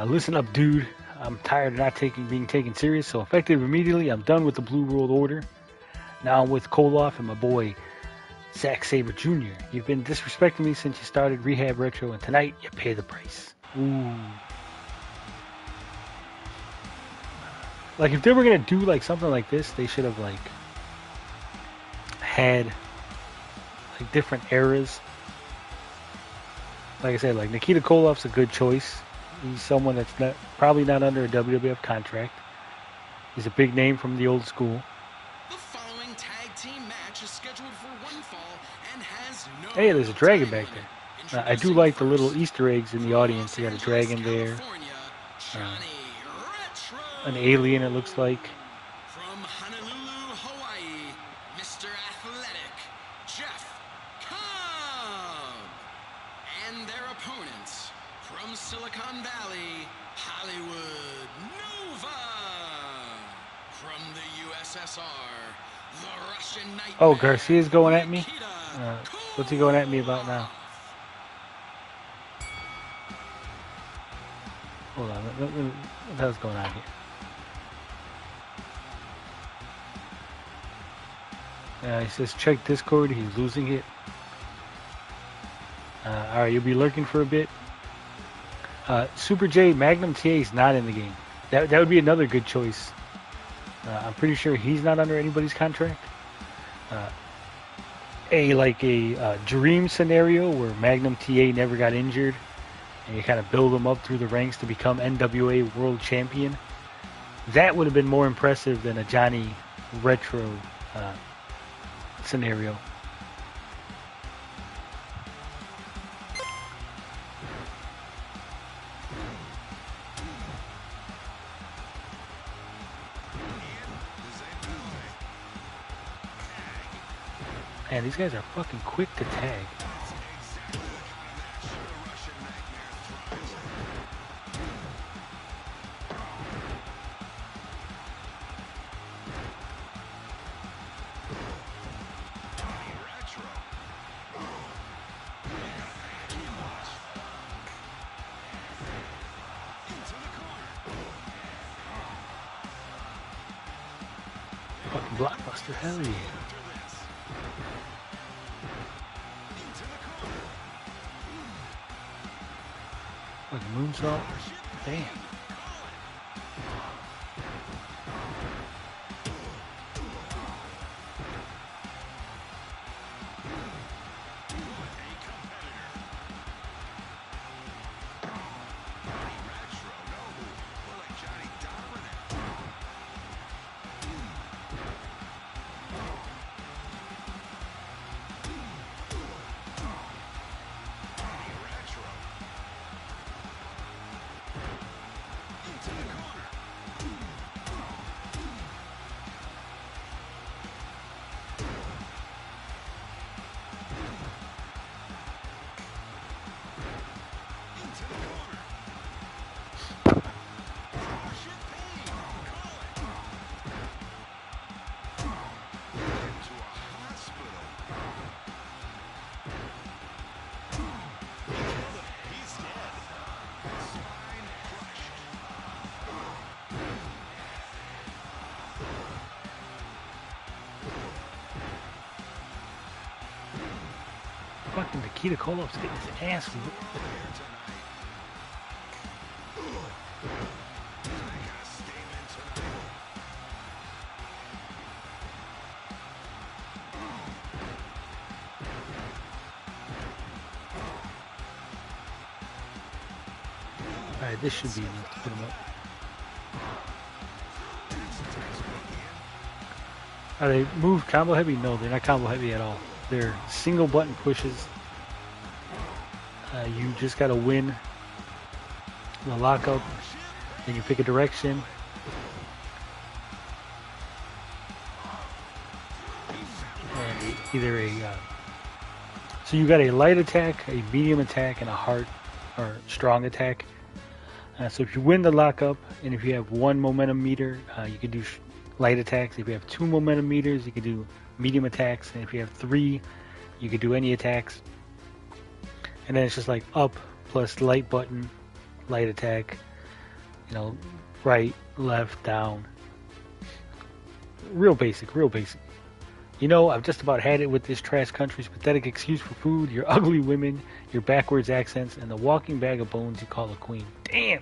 Listen up, dude. I'm tired of not being taken serious, so effective immediately, I'm done with the Blue World Order. Now I'm with Koloff and my boy, Zack Sabre Jr. You've been disrespecting me since you started Rehab Retro, and tonight you pay the price. Ooh. Like if they were gonna do like something like this, they should have like had like different eras. Like I said, like Nikita Koloff's a good choice. He's someone that's probably not under a WWF contract. He's a big name from the old school. The following tag team match is scheduled for one fall and has no Hey, there's a dragon time back limit. there. I do Introducing like the first, little Easter eggs in the from audience. Los You got a Angeles, dragon there, California, Johnny Retro. an alien it looks like. From Honolulu, Hawaii, Mr. Athletic, Jeff Cobb. And their opponents, from Silicon Valley, Hollywood Nova. From the USSR, the Russian Nightmare. Oh, Garcia's going at me? Nikita What's he going at me about now? Hold on, what the hell's going on here? He says check Discord, he's losing it. Alright, you'll be lurking for a bit. Super J, Magnum TA is not in the game. That would be another good choice. I'm pretty sure he's not under anybody's contract. A dream scenario where Magnum TA never got injured and you kind of build him up through the ranks to become NWA World Champion. That would have been more impressive than a Johnny Retro scenario. Man, these guys are fucking quick to tag. Fucking blockbuster, hell yeah. Like moonsault. Damn. Fucking Nikita Koloff's getting his ass whooped. Alright, this should be enough to put him up. Are they move combo heavy? No, they're not combo heavy at all. They're single button pushes. You just gotta win the lockup, then you pick a direction. And either so you got a light attack, a medium attack, and a hard or strong attack. So if you win the lockup, and if you have one momentum meter, you can do light attacks. If you have two momentum meters, you can do medium attacks. And if you have three, you can do any attacks. And then it's just like up plus light button, light attack, you know, right, left, down. Real basic, real basic. You know, I've just about had it with this trash country's pathetic excuse for food, your ugly women, your backwards accents, and the walking bag of bones you call a queen. Damn!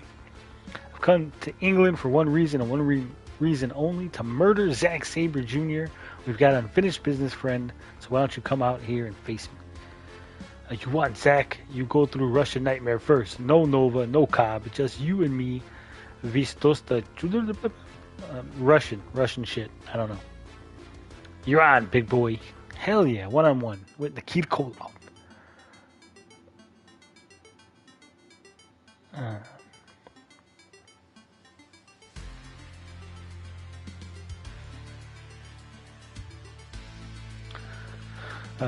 I've come to England for one reason and one reason only, to murder Zack Sabre Jr. We've got unfinished business, friend, so why don't you come out here and face me? You want Zack, you go through Russian Nightmare first. No Nova, no Cobb, just you and me. Vistosta, Russian shit. I don't know. You're on, big boy. Hell yeah, one-on-one with Nikita Koloff.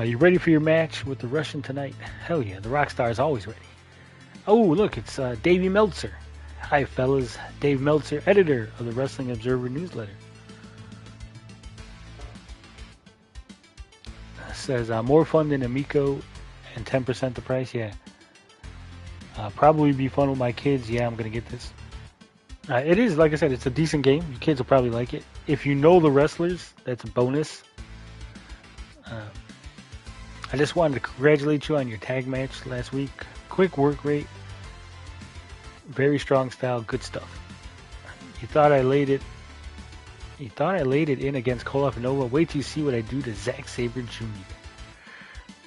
You ready for your match with the Russian tonight? Hell yeah, the Rockstar is always ready. Oh, look, it's Davey Meltzer. Hi, fellas. Dave Meltzer, editor of the Wrestling Observer newsletter. Says, more fun than Amico and 10% the price? Yeah. Probably be fun with my kids. Yeah, I'm going to get this. It is, like I said, it's a decent game. Your kids will probably like it. If you know the wrestlers, that's a bonus. I just wanted to congratulate you on your tag match last week. Quick work rate. Very strong style. Good stuff. You thought I laid it in against Koloff and Nova. Wait till you see what I do to Zack Sabre Jr.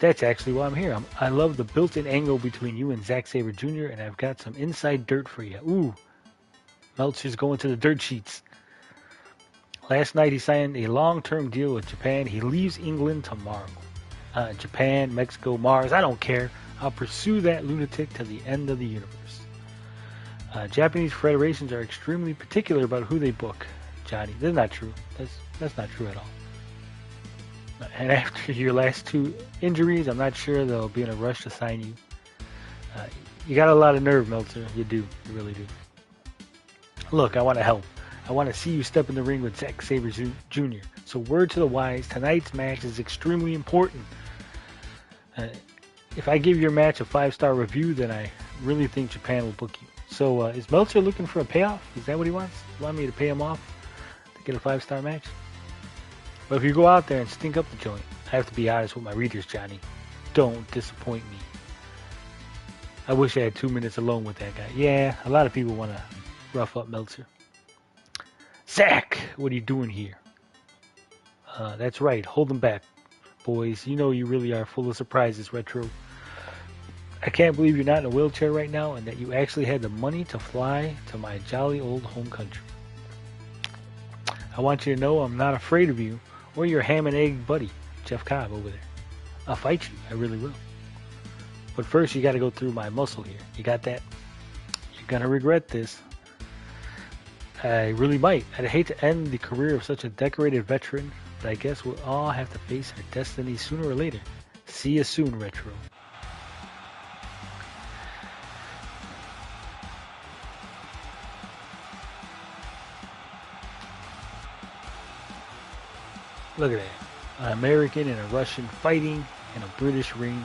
That's actually why I'm here. I love the built-in angle between you and Zack Sabre Jr. and I've got some inside dirt for you. Ooh, Meltzer's going to the dirt sheets. Last night he signed a long-term deal with Japan. He leaves England tomorrow. Japan, Mexico, Mars, I don't care. I'll pursue that lunatic to the end of the universe. Japanese federations are extremely particular about who they book. Johnny, that's not true. That's not true at all. And after your last two injuries, I'm not sure they'll be in a rush to sign you. You got a lot of nerve, Meltzer. You do. You really do. Look, I want to help. I want to see you step in the ring with Zack Sabre Jr. So word to the wise, tonight's match is extremely important. If I give your match a 5-star review, then I really think Japan will book you. So is Meltzer looking for a payoff? Is that what he wants? You want me to pay him off to get a 5-star match? But if you go out there and stink up the joint, I have to be honest with my readers, Johnny. Don't disappoint me. I wish I had 2 minutes alone with that guy. Yeah, a lot of people want to rough up Meltzer. Zack, what are you doing here? That's right, hold them back, boys. You know you really are full of surprises, Retro. I can't believe you're not in a wheelchair right now and that you actually had the money to fly to my jolly old home country. I want you to know I'm not afraid of you or your ham and egg buddy, Jeff Cobb over there. I'll fight you, I really will. But first you gotta go through my muscle here. You got that? You're gonna regret this. I really might. I'd hate to end the career of such a decorated veteran, but I guess we'll all have to face our destiny sooner or later. See you soon, Retro. Look at that. An American and a Russian fighting in a British ring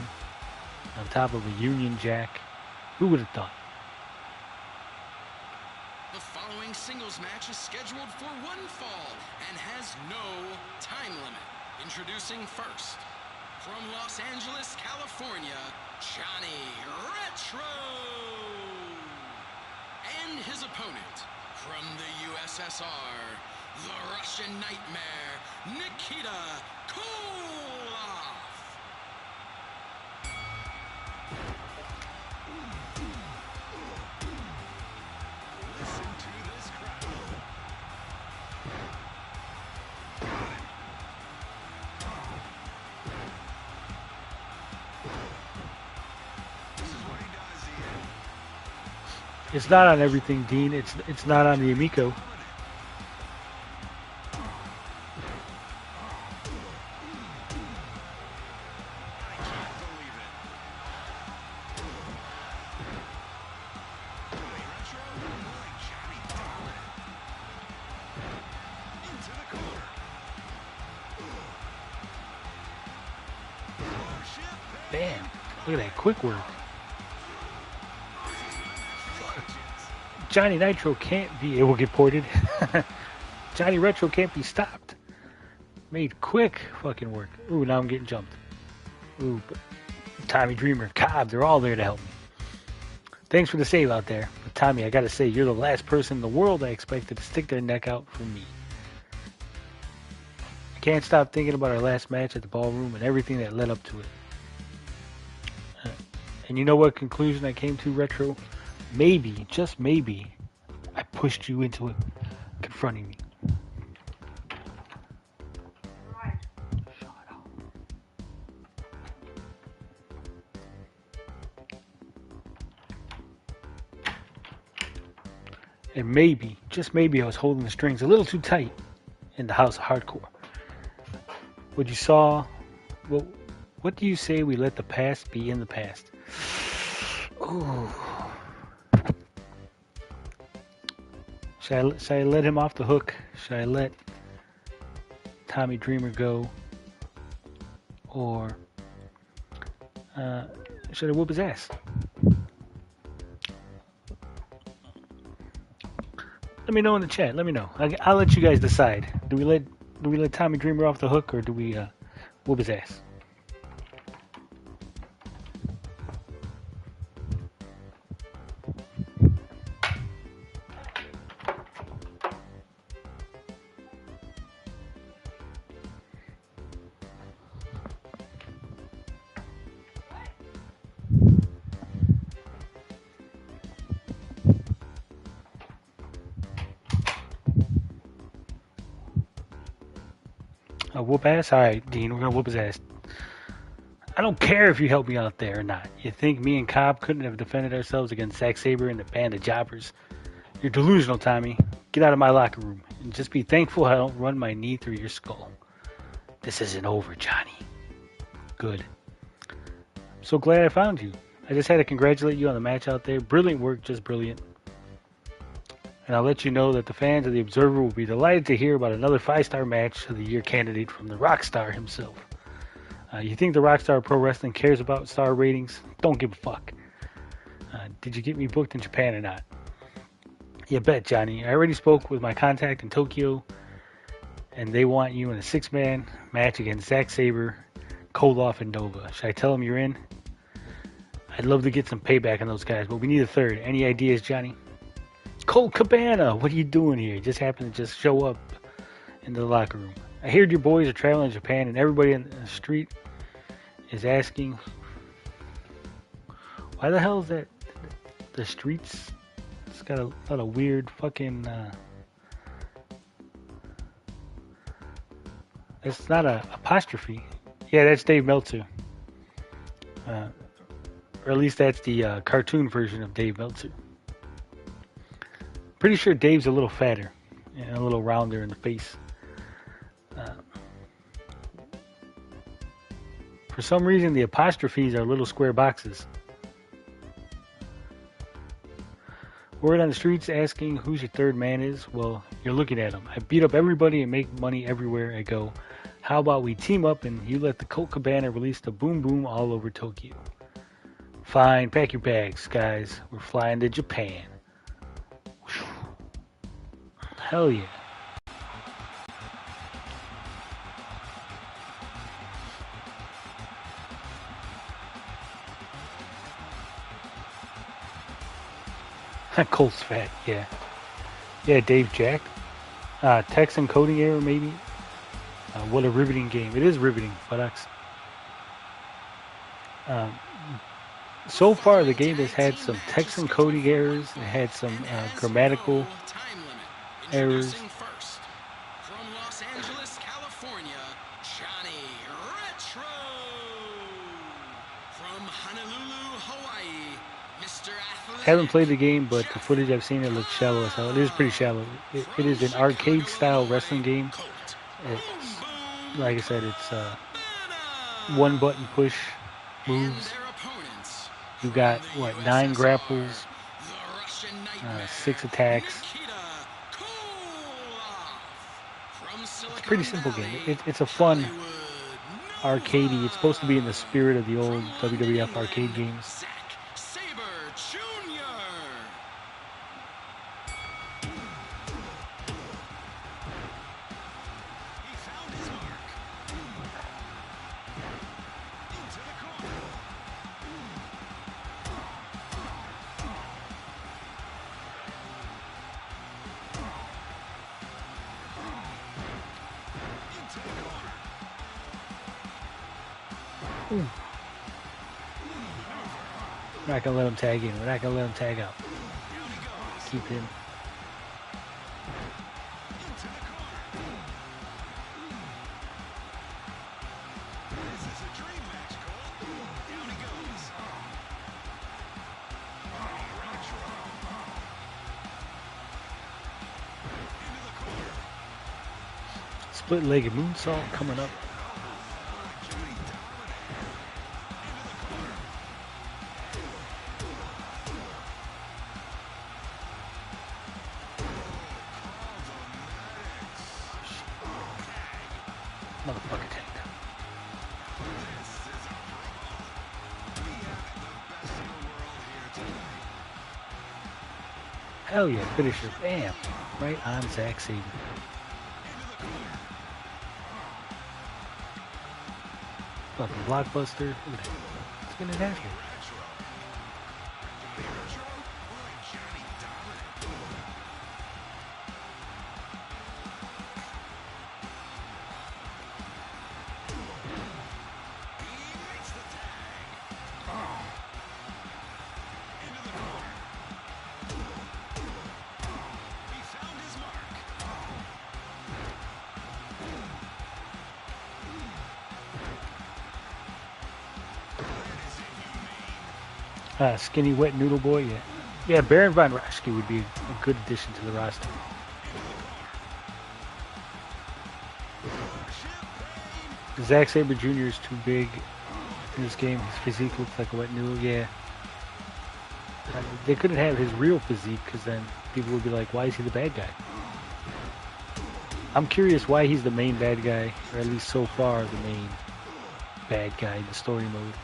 on top of a Union Jack. Who would have thought? The following singles match is scheduled for one fall and has no time limit. Introducing first, from Los Angeles, California, Johnny Retro. And his opponent, from the USSR, the Russian Nightmare, Nikita Koloff. Listen to this crowd. This is what he does, Ian. It's not on everything, Dean. It's not on the Amico. Bam. Look at that quick work. Johnny Nitro can't be... It will get ported. Johnny Retro can't be stopped. Made quick fucking work. Ooh, now I'm getting jumped. Ooh, Tommy Dreamer, Cobb, they're all there to help me. Thanks for the save out there. But Tommy, I gotta say, you're the last person in the world I expected to stick their neck out for me. I can't stop thinking about our last match at the ballroom and everything that led up to it. And you know what conclusion I came to, Retro? Maybe, just maybe, I pushed you into it, confronting me. And maybe, just maybe, I was holding the strings a little too tight in the house of hardcore. What you saw, well, what do you say we let the past be in the past? Ooh. Should I let him off the hook? Should I let Tommy Dreamer go? Or should I whoop his ass? Let me know in the chat. Let me know. I'll let you guys decide. Do we let Tommy Dreamer off the hook, or do we whoop his ass? Whoop ass? Alright, Dean, we're gonna whoop his ass. I don't care if you help me out there or not. You think me and Cobb couldn't have defended ourselves against Zack Sabre and the band of jobbers? You're delusional, Tommy. Get out of my locker room and just be thankful I don't run my knee through your skull. This isn't over, Johnny. Good. I'm so glad I found you. I just had to congratulate you on the match out there. Brilliant work, just brilliant. And I'll let you know that the fans of The Observer will be delighted to hear about another 5-star match of the year candidate from the Rockstar himself. You think the Rockstar Pro Wrestling cares about star ratings? Don't give a fuck. Did you get me booked in Japan or not? You bet, Johnny. I already spoke with my contact in Tokyo, and they want you in a 6-man match against Zack Sabre, Koloff, and Nova. Should I tell them you're in? I'd love to get some payback on those guys, but we need a third. Any ideas, Johnny? Colt Cabana, what are you doing here? You just happened to just show up into the locker room. I heard your boys are traveling to Japan, and everybody in the street is asking, why the hell is that the streets? It's got a lot of weird fucking it's not a apostrophe. Yeah, that's Dave Meltzer, or at least that's the cartoon version of Dave Meltzer. Pretty sure Dave's a little fatter and a little rounder in the face. For some reason, the apostrophes are little square boxes. Word on the streets asking who's your third man is. Well, you're looking at him. I beat up everybody and make money everywhere I go. How about we team up and you let the Colt Cabana release the boom boom all over Tokyo? Fine, pack your bags, guys. We're flying to Japan. Hell yeah. Colt's fat, yeah. Yeah, Dave jacked. Texan coding error, maybe. What a riveting game. It is riveting, buttocks. So far, the game has had some Texan coding errors. It had some grammatical errors. From Los Angeles, California, Johnny Retro. From Honolulu, Hawaii, Mr. Athletic. Haven't played the game, but the footage I've seen, it looks shallow as hell. It is pretty shallow. It is an arcade-style wrestling game. It's, like I said, it's one-button push moves. You got, what, 9 grapples, 6 attacks. It's a pretty simple game. It's a fun arcadey. It's supposed to be in the spirit of the old WWF arcade games. Ooh. We're not gonna let him tag in. We're not gonna let him tag out. Keep him. Split-legged moonsault coming up. Motherfucker tanked. Hell yeah, finisher. Bam. Right on Zack Sabre. Fucking blockbuster. Look at that. Let's get it out here. Skinny wet noodle boy, yeah. Yeah, Baron Von Raschke would be a good addition to the roster. Zack Sabre Jr. is too big in this game. His physique looks like a wet noodle, yeah. They couldn't have his real physique because then people would be like, why is he the bad guy? I'm curious why he's the main bad guy, or at least so far the main bad guy in the story mode.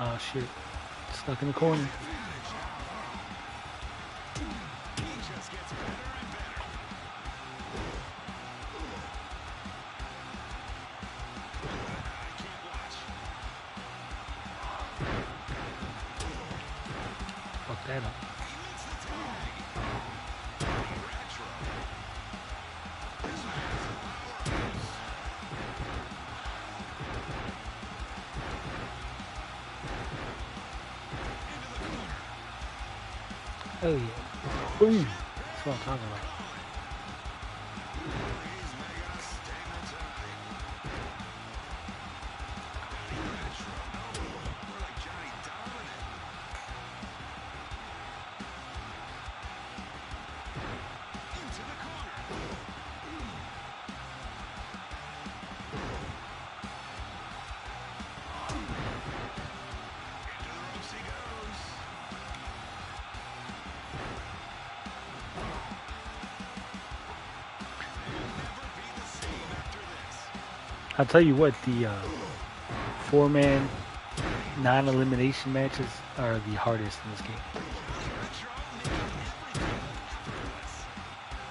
Oh shit. Stuck in the corner. Fuck that up. Oh yeah. Boom. That's what I'm talking about. I'll tell you what, the four-man non-elimination matches are the hardest in this game.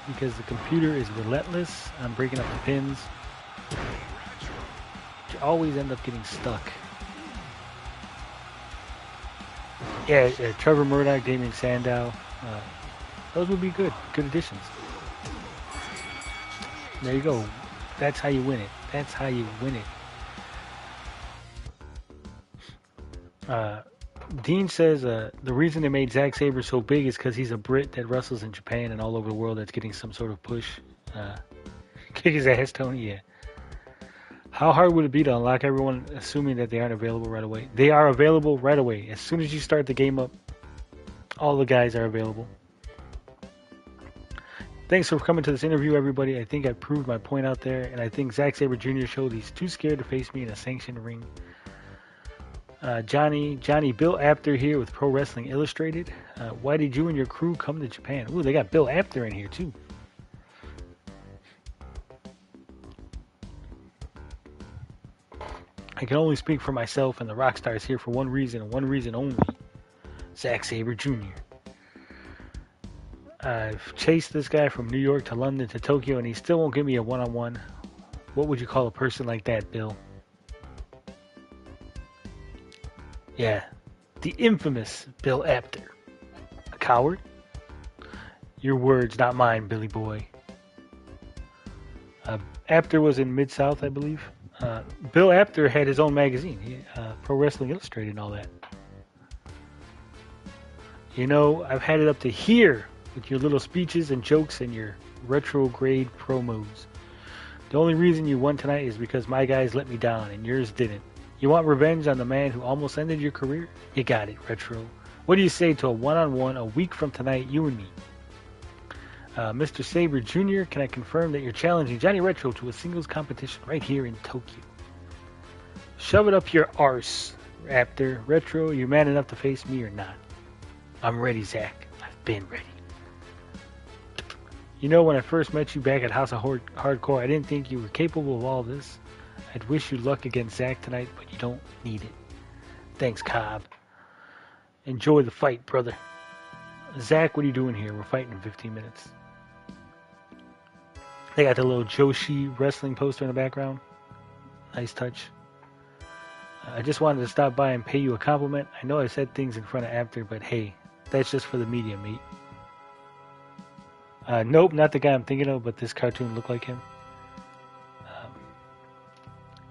Because the computer is relentless on breaking up the pins. You always end up getting stuck. Yeah, Trevor Murdoch, Damien Sandow, those would be good additions. There you go. That's how you win it. That's how you win it. Dean says the reason they made Zack Sabre so big is because he's a Brit that wrestles in Japan and all over the world that's getting some sort of push. Kick his ass, Tony, yeah. How hard would it be to unlock everyone, assuming that they aren't available right away? They are available right away. As soon as you start the game up, all the guys are available. Thanks for coming to this interview, everybody. I think I proved my point out there, and I think Zack Sabre Jr. showed he's too scared to face me in a sanctioned ring. Johnny Bill Apter here with Pro Wrestling Illustrated. Why did you and your crew come to Japan? Ooh, they got Bill Apter in here, too. I can only speak for myself and the Rockstars here for one reason and one reason only. Zack Sabre Jr. I've chased this guy from New York to London to Tokyo, and he still won't give me a one-on-one. What would you call a person like that, Bill? Yeah, the infamous Bill Apter. A coward? Your words, not mine, Billy boy. Apter was in Mid-South, I believe. Bill Apter had his own magazine, Pro Wrestling Illustrated and all that. You know, I've had it up to here with your little speeches and jokes and your retrograde promos. The only reason you won tonight is because my guys let me down and yours didn't. You want revenge on the man who almost ended your career? You got it, Retro. What do you say to a one-on-one a week from tonight, you and me? Mr. Sabre Jr., can I confirm that you're challenging Johnny Retro to a singles competition right here in Tokyo? Shove it up your arse, Raptor. Retro, you man enough to face me or not? I'm ready, Zach. I've been ready. You know, when I first met you back at House of Hardcore, I didn't think you were capable of all this. I'd wish you luck against Zach tonight, but you don't need it. Thanks, Cobb. Enjoy the fight, brother. Zach, what are you doing here? We're fighting in 15 minutes. They got the little Joshi wrestling poster in the background. Nice touch. I just wanted to stop by and pay you a compliment. I know I said things in front of Apter, but hey, that's just for the media, mate. Nope, not the guy I'm thinking of, but this cartoon looked like him.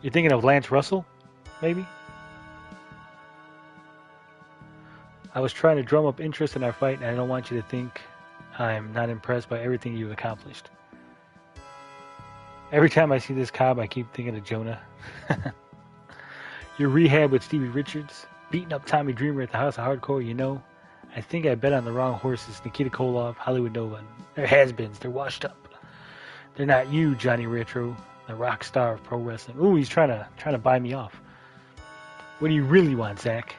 You're thinking of Lance Russell, maybe? I was trying to drum up interest in our fight, and I don't want you to think I'm not impressed by everything you've accomplished. Every time I see this Cobb, I keep thinking of Jonah. Your rehab with Stevie Richards, beating up Tommy Dreamer at the House of Hardcore, you know. I think I bet on the wrong horses. Nikita Koloff, Hollywood Nova. They're has-beens. They're washed up. They're not you, Johnny Retro, the rock star of pro wrestling. Ooh, he's trying to buy me off. What do you really want, Zach?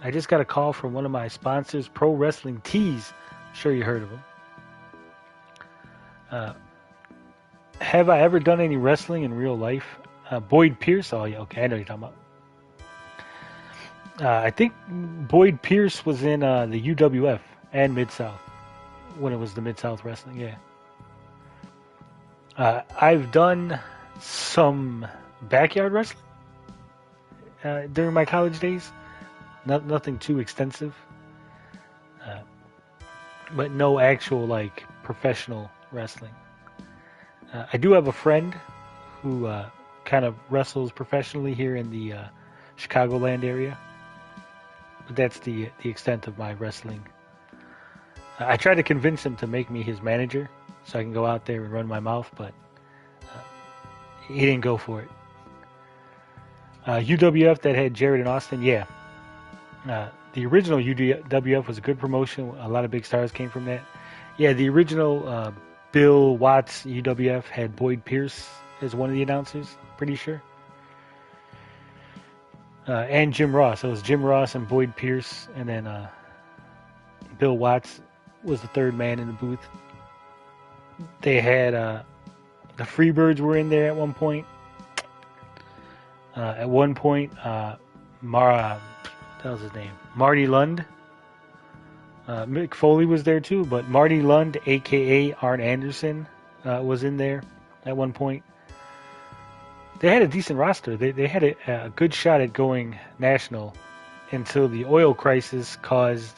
I just got a call from one of my sponsors, Pro Wrestling Tees. I'm sure you heard of them. Have I ever done any wrestling in real life? Boyd Pierce. Oh, yeah, okay, I know what you're talking about. I think Boyd Pierce was in the UWF and Mid-South when it was the Mid-South Wrestling, yeah. I've done some backyard wrestling during my college days. Nothing too extensive. But no actual, like, professional wrestling. I do have a friend who kind of wrestles professionally here in the Chicagoland area. But that's the extent of my wrestling. I tried to convince him to make me his manager so I can go out there and run my mouth, but he didn't go for it. UWF that had Jarrett and Austin, yeah. The original UWF was a good promotion. A lot of big stars came from that. Yeah, the original Bill Watts UWF had Boyd Pierce as one of the announcers, pretty sure. And Jim Ross. So it was Jim Ross and Boyd Pierce, and then Bill Watts was the third man in the booth. They had the Freebirds were in there at one point. At one point, that was his name, Marty Lund. Mick Foley was there too, but Marty Lund, aka Arn Anderson, was in there at one point. They had a decent roster. They had a good shot at going national until the oil crisis caused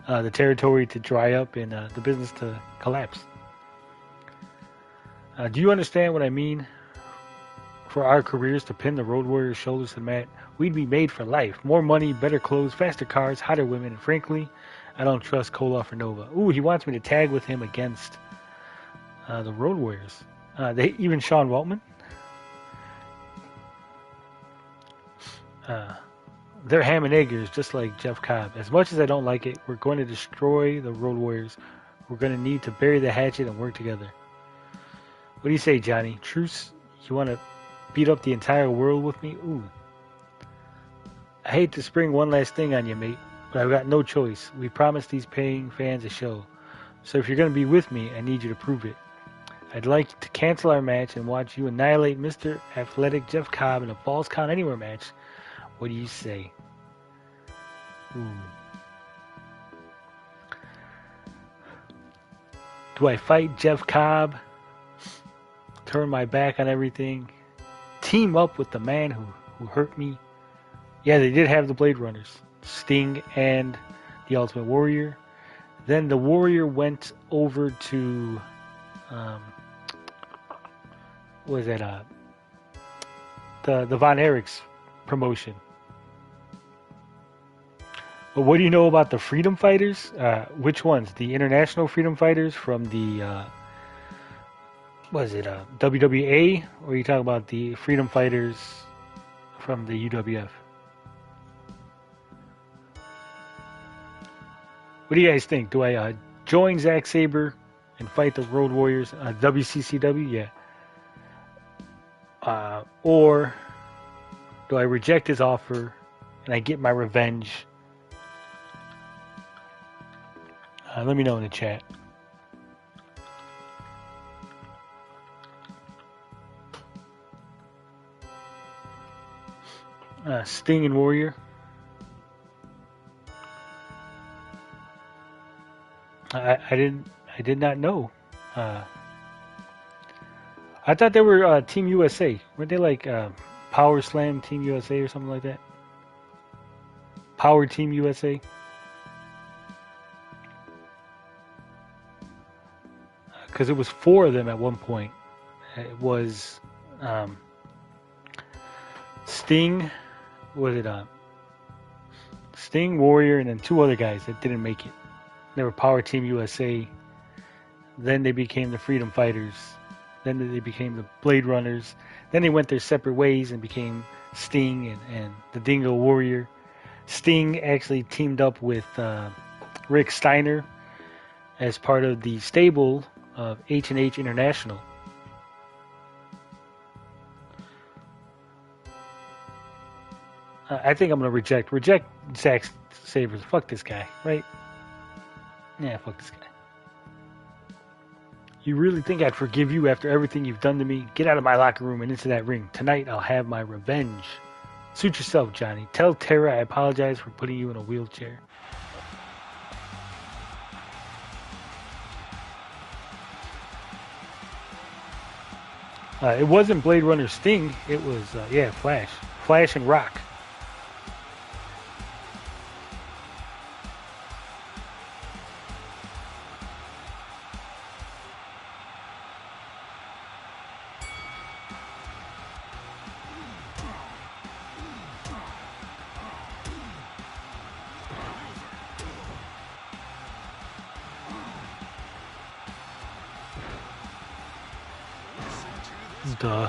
the territory to dry up and the business to collapse. Do you understand what I mean? For our careers to pin the Road Warriors' shoulders to the mat, we'd be made for life. More money, better clothes, faster cars, hotter women, and frankly, I don't trust Koloff or Nova. Ooh, he wants me to tag with him against the Road Warriors. Even Sean Waltman. They're ham and eggers, just like Jeff Cobb. As much as I don't like it, we're going to destroy the Road Warriors. We're going to need to bury the hatchet and work together. What do you say, Johnny? Truce? You want to beat up the entire world with me? Ooh. I hate to spring one last thing on you, mate, but I've got no choice. We promised these paying fans a show. So if you're going to be with me, I need you to prove it. I'd like to cancel our match and watch you annihilate Mr. Athletic Jeff Cobb in a Falls Count Anywhere match. What do you say? Ooh. Do I fight Jeff Cobb? Turn my back on everything? Team up with the man who hurt me? Yeah, they did have the Blade Runners, Sting and the Ultimate Warrior. Then the Warrior went over to, what was that? The Von Erichs promotion. But what do you know about the Freedom Fighters? Which ones? The International Freedom Fighters from the, WWA? Or are you talking about the Freedom Fighters from the UWF? What do you guys think? Do I join Zack Sabre and fight the Road Warriors? WCCW? Yeah. Or do I reject his offer and I get my revenge? Let me know in the chat. Sting and Warrior. I did not know. I thought they were Team USA. Weren't they like Power Slam Team USA or something like that? Power Team USA. Because it was 4 of them at one point. It was Sting. Was it Sting, Warrior, and then 2 other guys that didn't make it. They were Power Team USA. Then they became the Freedom Fighters. Then they became the Blade Runners. Then they went their separate ways and became Sting and the Dingo Warrior. Sting actually teamed up with Rick Steiner as part of the stable of H&H International. I think I'm going to reject Zack Sabre. Fuck this guy, right? Yeah, fuck this guy. You really think I'd forgive you after everything you've done to me? Get out of my locker room and into that ring. Tonight I'll have my revenge. Suit yourself, Johnny. Tell Tara I apologize for putting you in a wheelchair. It wasn't Blade Runner Sting. It was, Flash. Flash and Rock. Duh.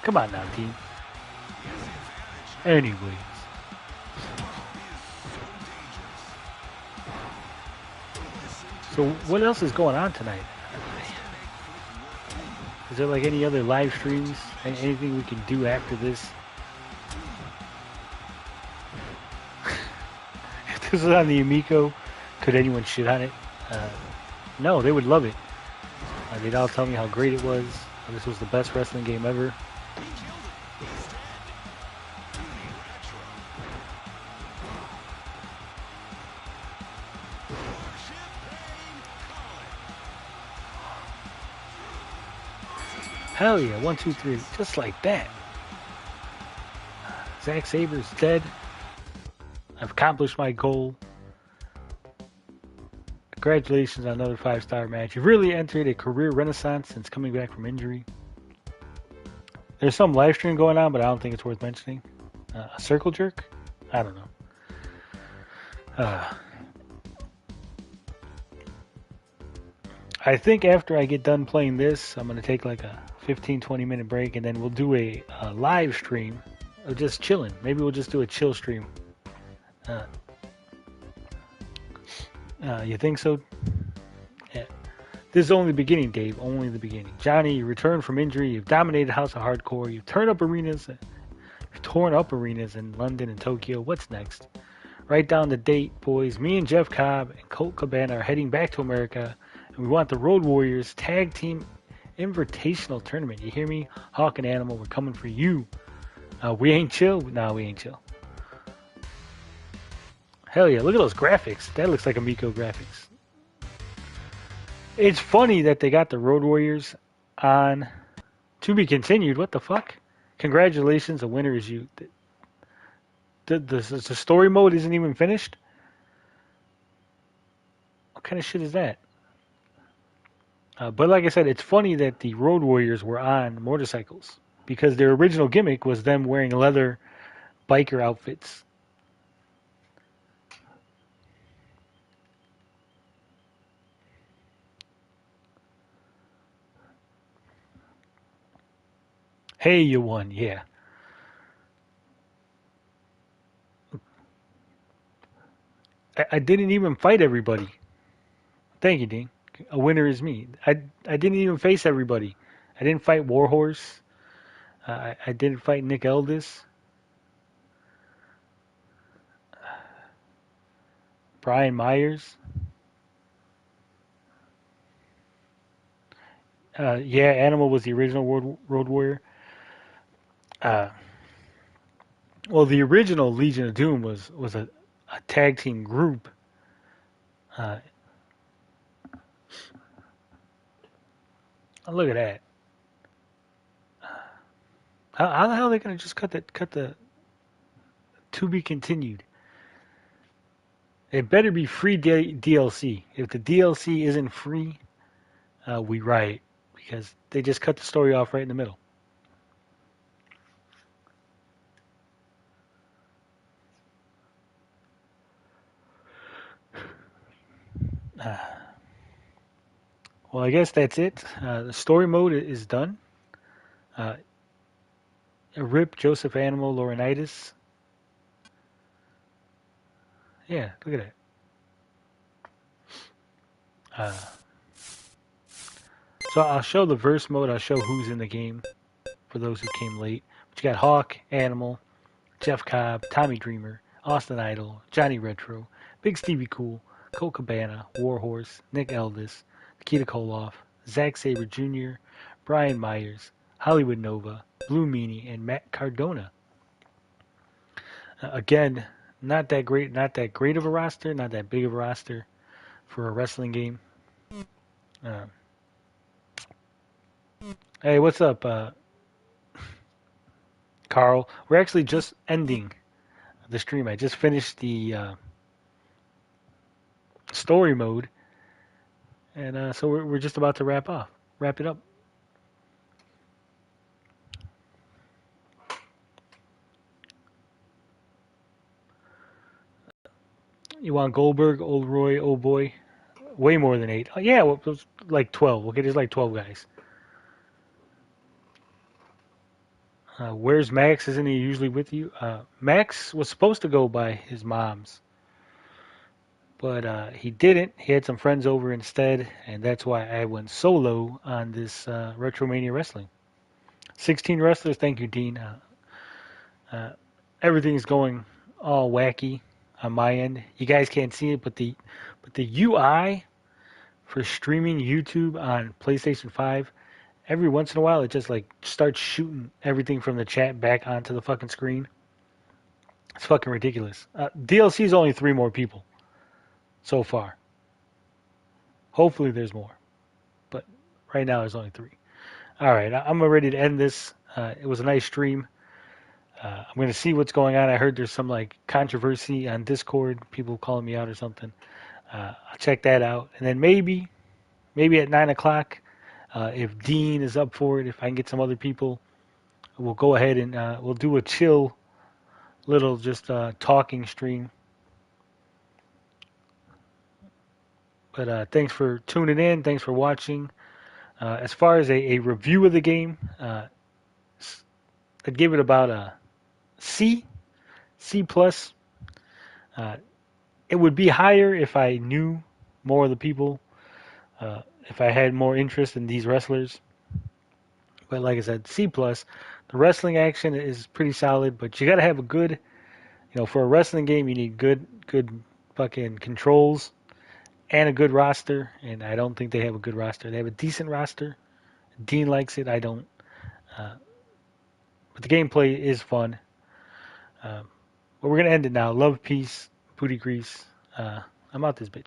Come on now, team. Anyways. So what else is going on tonight? Is there like any other live streams? Anything we can do after this? If this was on the Amico, could anyone shit on it? No, they would love it. They'd all tell me how great it was. This was the best wrestling game ever. Hell yeah, 1, 2, 3, just like that. Zack Sabre's dead. I've accomplished my goal. Congratulations on another 5-star match. You've really entered a career renaissance since coming back from injury. There's some live stream going on, but I don't think it's worth mentioning. A circle jerk? I don't know. I think after I get done playing this, I'm going to take like a 15-20 minute break, and then we'll do a live stream of just chilling. Maybe we'll just do a chill stream. You think so? Yeah. This is only the beginning, Dave. Only the beginning. Johnny, you returned from injury. You've dominated House of Hardcore. You've torn up arenas in London and Tokyo. What's next? Write down the date, boys. Me and Jeff Cobb and Colt Cabana are heading back to America, and we want the Road Warriors Tag Team Invitational Tournament. You hear me? Hawk and Animal, we're coming for you. We ain't chill? Nah, we ain't chill. Hell yeah, look at those graphics. That looks like Amico graphics. It's funny that they got the Road Warriors on to be continued. What the fuck? Congratulations, the winner is you. The story mode isn't even finished. What kind of shit is that? But like I said, it's funny that the Road Warriors were on motorcycles because their original gimmick was them wearing leather biker outfits. Hey, you won, yeah. I didn't even fight everybody. Thank you, Dean. A winner is me. I didn't even face everybody. I didn't fight Warhorse. I didn't fight Nick Aldis. Brian Myers. Yeah, Animal was the original Road Warrior. Uh, well, the original Legion of Doom was a tag team group. Uh, look at that. How the hell are they gonna just cut the to be continued? It better be free DLC. If the DLC isn't free, we riot because they just cut the story off right in the middle. Uh, well, I guess that's it. The story mode is done. Uh, Rip Joseph Animal Laurinaitis. Yeah, look at that. Uh, so I'll show the verse mode. I'll show who's in the game for those who came late. But you got Hawk, Animal, Jeff Cobb, Tommy Dreamer, Austin Idol, Johnny Retro, Big Stevie Cool, Cole Cabana, Warhorse, Nick Aldis, Nikita Koloff, Zack Sabre Jr., Brian Myers, Hollywood Nova, Blue Meanie, and Matt Cardona. Again, not that great of a roster, not that big of a roster for a wrestling game. Uh, hey, what's up, Carl? We're actually just ending the stream. I just finished the story mode, and so we're just about to wrap it up. You want Goldberg, Old Roy, Old Boy? Way more than 8. Oh, yeah, well, it was like 12. Okay, there's like 12 guys. Where's Max? Isn't he usually with you? Max was supposed to go by his mom's, but he didn't. He had some friends over instead, and that's why I went solo on this RetroMania Wrestling. 16 wrestlers. Thank you, Dean. Uh, everything's going all wacky on my end. You guys can't see it, but the UI for streaming YouTube on PlayStation 5, every once in a while it just like starts shooting everything from the chat back onto the fucking screen. It's fucking ridiculous. DLC is only 3 more people so far. Hopefully there's more, but right now there's only 3. All right, I'm ready to end this. It was a nice stream. I'm gonna see what's going on. I heard there's some like controversy on Discord, people calling me out or something. I'll check that out, and then maybe at 9 o'clock, if Dean is up for it, if I can get some other people, we'll go ahead and we'll do a chill little just talking stream. But thanks for tuning in. Thanks for watching. As far as a review of the game, I'd give it about a C, C plus. Uh, it would be higher if I knew more of the people, if I had more interest in these wrestlers. But like I said, C plus. The wrestling action is pretty solid, but you got to have a good, for a wrestling game, you need good fucking controls and a good roster. And I don't think they have a good roster. They have a decent roster. Dean likes it. I don't. Uh, but the gameplay is fun. But we're gonna end it now. Love, peace, booty grease. I'm out this bitch.